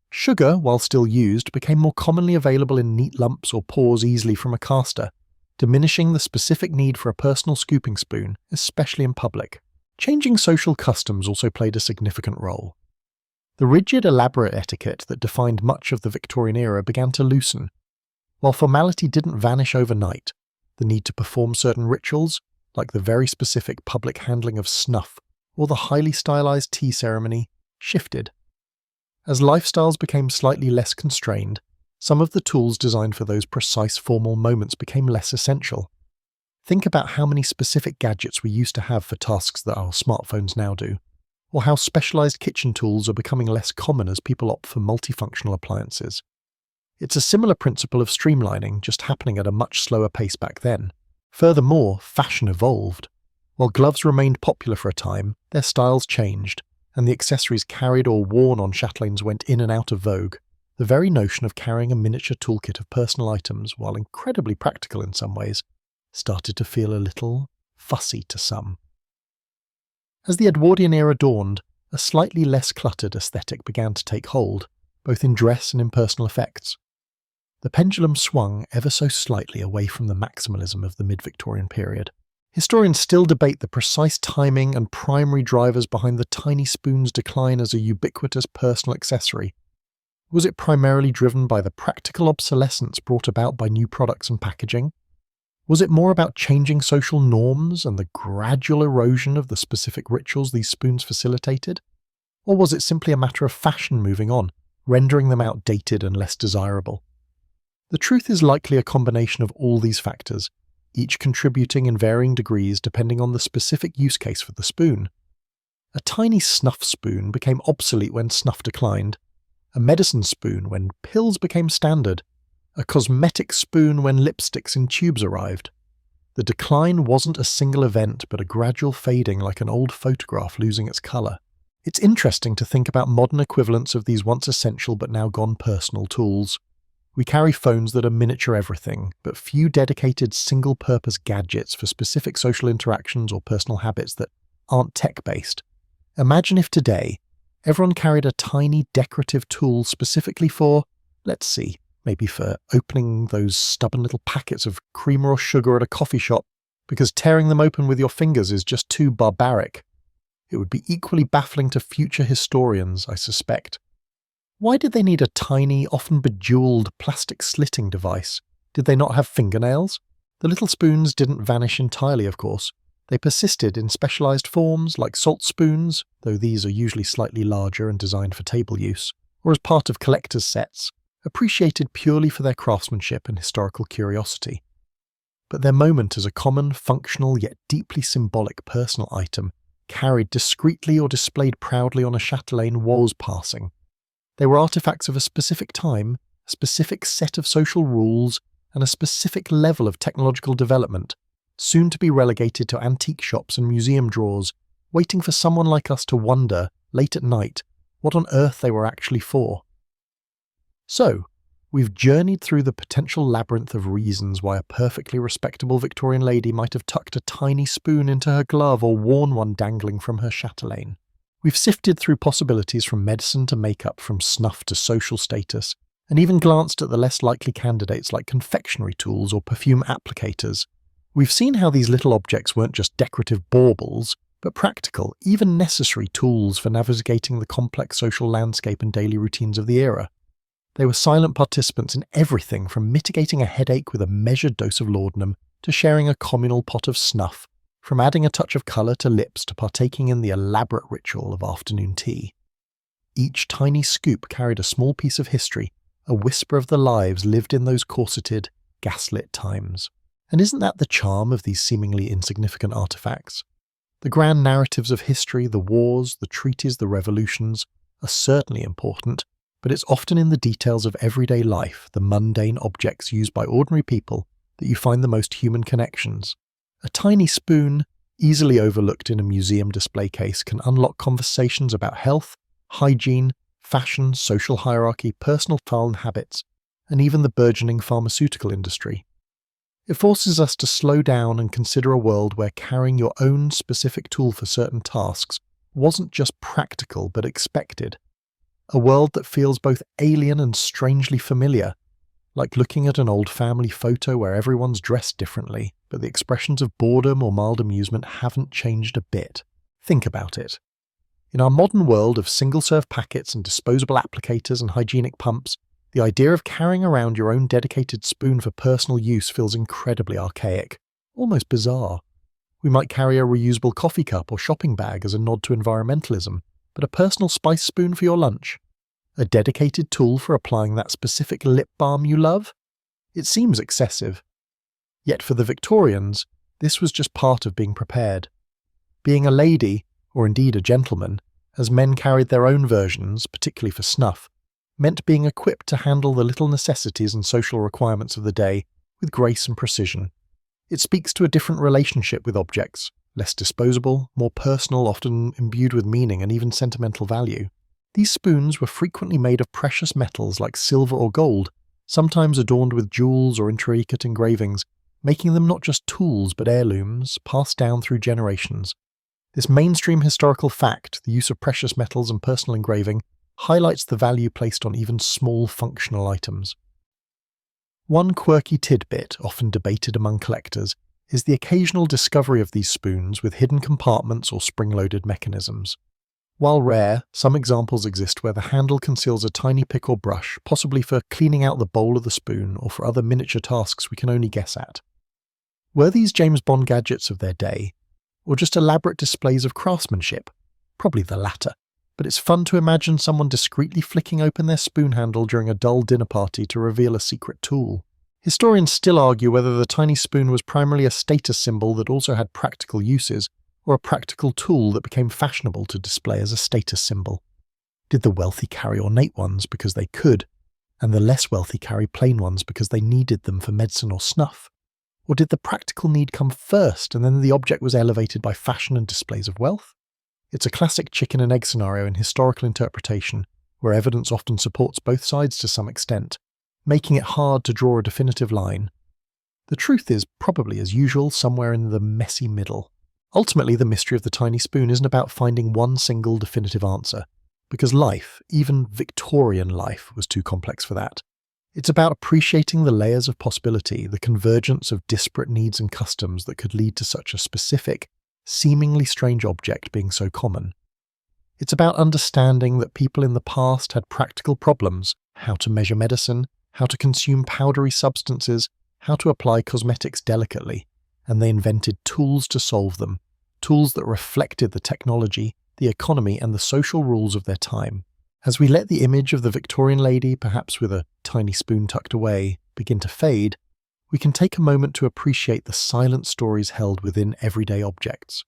Sugar, while still used, became more commonly available in neat lumps or pours easily from a caster, diminishing the specific need for a personal scooping spoon, especially in public. Changing social customs also played a significant role. The rigid, elaborate etiquette that defined much of the Victorian era began to loosen. While formality didn't vanish overnight, the need to perform certain rituals, like the very specific public handling of snuff or the highly stylized tea ceremony, shifted. As lifestyles became slightly less constrained, some of the tools designed for those precise formal moments became less essential. Think about how many specific gadgets we used to have for tasks that our smartphones now do, or how specialized kitchen tools are becoming less common as people opt for multifunctional appliances. It's a similar principle of streamlining, just happening at a much slower pace back then. Furthermore, fashion evolved. While gloves remained popular for a time, their styles changed, and the accessories carried or worn on chatelaines went in and out of vogue. The very notion of carrying a miniature toolkit of personal items, while incredibly practical in some ways, started to feel a little fussy to some. As the Edwardian era dawned, a slightly less cluttered aesthetic began to take hold, both in dress and in personal effects. The pendulum swung ever so slightly away from the maximalism of the mid-Victorian period. Historians still debate the precise timing and primary drivers behind the tiny spoon's decline as a ubiquitous personal accessory. Was it primarily driven by the practical obsolescence brought about by new products and packaging? Was it more about changing social norms and the gradual erosion of the specific rituals these spoons facilitated? Or was it simply a matter of fashion moving on, rendering them outdated and less desirable? The truth is likely a combination of all these factors, each contributing in varying degrees depending on the specific use case for the spoon. A tiny snuff spoon became obsolete when snuff declined, a medicine spoon when pills became standard, a cosmetic spoon when lipsticks in tubes arrived. The decline wasn't a single event but a gradual fading like an old photograph losing its colour. It's interesting to think about modern equivalents of these once essential but now gone personal tools. We carry phones that are miniature everything, but few dedicated single-purpose gadgets for specific social interactions or personal habits that aren't tech-based. Imagine if today, everyone carried a tiny decorative tool specifically for, let's see, maybe for opening those stubborn little packets of creamer or sugar at a coffee shop, because tearing them open with your fingers is just too barbaric. It would be equally baffling to future historians, I suspect. Why did they need a tiny, often bejeweled plastic slitting device? Did they not have fingernails? The little spoons didn't vanish entirely, of course. They persisted in specialized forms like salt spoons, though these are usually slightly larger and designed for table use, or as part of collector's sets, appreciated purely for their craftsmanship and historical curiosity. But their moment as a common, functional, yet deeply symbolic personal item, carried discreetly or displayed proudly on a chatelaine, was passing. They were artifacts of a specific time, a specific set of social rules, and a specific level of technological development, soon to be relegated to antique shops and museum drawers, waiting for someone like us to wonder, late at night, what on earth they were actually for. So, we've journeyed through the potential labyrinth of reasons why a perfectly respectable Victorian lady might have tucked a tiny spoon into her glove or worn one dangling from her chatelaine. We've sifted through possibilities from medicine to makeup, from snuff to social status, and even glanced at the less likely candidates like confectionery tools or perfume applicators. We've seen how these little objects weren't just decorative baubles, but practical, even necessary tools for navigating the complex social landscape and daily routines of the era. They were silent participants in everything from mitigating a headache with a measured dose of laudanum to sharing a communal pot of snuff, from adding a touch of colour to lips to partaking in the elaborate ritual of afternoon tea. Each tiny scoop carried a small piece of history, a whisper of the lives lived in those corseted, gaslit times. And isn't that the charm of these seemingly insignificant artefacts? The grand narratives of history, the wars, the treaties, the revolutions, are certainly important, but it's often in the details of everyday life, the mundane objects used by ordinary people, that you find the most human connections. A tiny spoon, easily overlooked in a museum display case, can unlock conversations about health, hygiene, fashion, social hierarchy, personal style and habits, and even the burgeoning pharmaceutical industry. It forces us to slow down and consider a world where carrying your own specific tool for certain tasks wasn't just practical but expected. A world that feels both alien and strangely familiar, like looking at an old family photo where everyone's dressed differently, but the expressions of boredom or mild amusement haven't changed a bit. Think about it. In our modern world of single-serve packets and disposable applicators and hygienic pumps, the idea of carrying around your own dedicated spoon for personal use feels incredibly archaic, almost bizarre. We might carry a reusable coffee cup or shopping bag as a nod to environmentalism, but a personal spice spoon for your lunch? A dedicated tool for applying that specific lip balm you love? It seems excessive. Yet for the Victorians, this was just part of being prepared. Being a lady, or indeed a gentleman, as men carried their own versions, particularly for snuff, meant being equipped to handle the little necessities and social requirements of the day with grace and precision. It speaks to a different relationship with objects, less disposable, more personal, often imbued with meaning and even sentimental value. These spoons were frequently made of precious metals like silver or gold, sometimes adorned with jewels or intricate engravings, making them not just tools but heirlooms, passed down through generations. This mainstream historical fact, the use of precious metals and personal engraving, highlights the value placed on even small functional items. One quirky tidbit, often debated among collectors, is the occasional discovery of these spoons with hidden compartments or spring-loaded mechanisms. While rare, some examples exist where the handle conceals a tiny pick or brush, possibly for cleaning out the bowl of the spoon or for other miniature tasks we can only guess at. Were these James Bond gadgets of their day, or just elaborate displays of craftsmanship? Probably the latter, but it's fun to imagine someone discreetly flicking open their spoon handle during a dull dinner party to reveal a secret tool. Historians still argue whether the tiny spoon was primarily a status symbol that also had practical uses, or a practical tool that became fashionable to display as a status symbol. Did the wealthy carry ornate ones because they could, and the less wealthy carry plain ones because they needed them for medicine or snuff? Or did the practical need come first and then the object was elevated by fashion and displays of wealth? It's a classic chicken and egg scenario in historical interpretation, where evidence often supports both sides to some extent, making it hard to draw a definitive line. The truth is probably, as usual, somewhere in the messy middle. Ultimately, the mystery of the tiny spoon isn't about finding one single definitive answer, because life, even Victorian life, was too complex for that. It's about appreciating the layers of possibility, the convergence of disparate needs and customs that could lead to such a specific, seemingly strange object being so common. It's about understanding that people in the past had practical problems: how to measure medicine, how to consume powdery substances, how to apply cosmetics delicately, and they invented tools to solve them, tools that reflected the technology, the economy, and the social rules of their time. As we let the image of the Victorian lady, perhaps with a tiny spoon tucked away, begin to fade, we can take a moment to appreciate the silent stories held within everyday objects.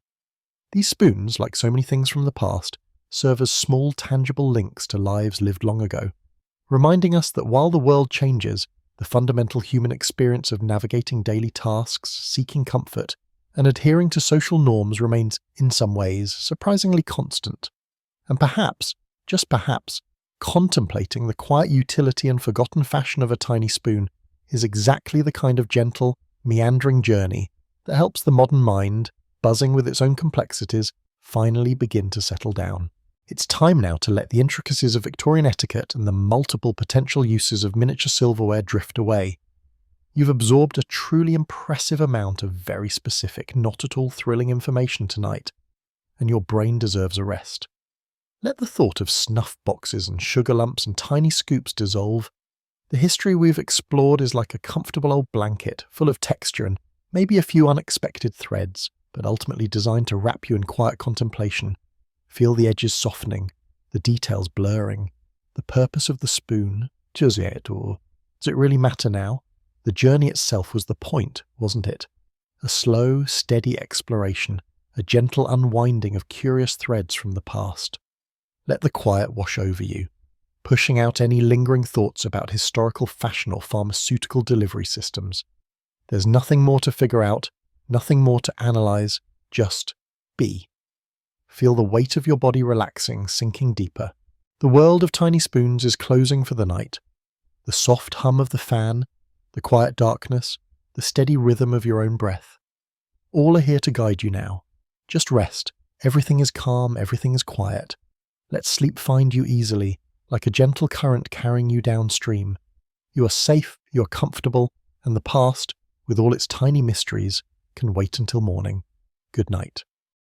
These spoons, like so many things from the past, serve as small, tangible links to lives lived long ago, reminding us that while the world changes, the fundamental human experience of navigating daily tasks, seeking comfort, and adhering to social norms remains, in some ways, surprisingly constant. And perhaps, just perhaps, contemplating the quiet utility and forgotten fashion of a tiny spoon is exactly the kind of gentle, meandering journey that helps the modern mind, buzzing with its own complexities, finally begin to settle down. It's time now to let the intricacies of Victorian etiquette and the multiple potential uses of miniature silverware drift away. You've absorbed a truly impressive amount of very specific, not at all thrilling information tonight, and your brain deserves a rest. Let the thought of snuff boxes and sugar lumps and tiny scoops dissolve. The history we've explored is like a comfortable old blanket, full of texture and maybe a few unexpected threads, but ultimately designed to wrap you in quiet contemplation. Feel the edges softening, the details blurring. The purpose of the spoon, does it really matter now? The journey itself was the point, wasn't it? A slow, steady exploration, a gentle unwinding of curious threads from the past. Let the quiet wash over you, pushing out any lingering thoughts about historical fashion or pharmaceutical delivery systems. There's nothing more to figure out, nothing more to analyze, just be. Feel the weight of your body relaxing, sinking deeper. The world of tiny spoons is closing for the night. The soft hum of the fan, the quiet darkness, the steady rhythm of your own breath. All are here to guide you now. Just rest. Everything is calm, everything is quiet. Let sleep find you easily, like a gentle current carrying you downstream. You are safe, you are comfortable, and the past, with all its tiny mysteries, can wait until morning. Good night.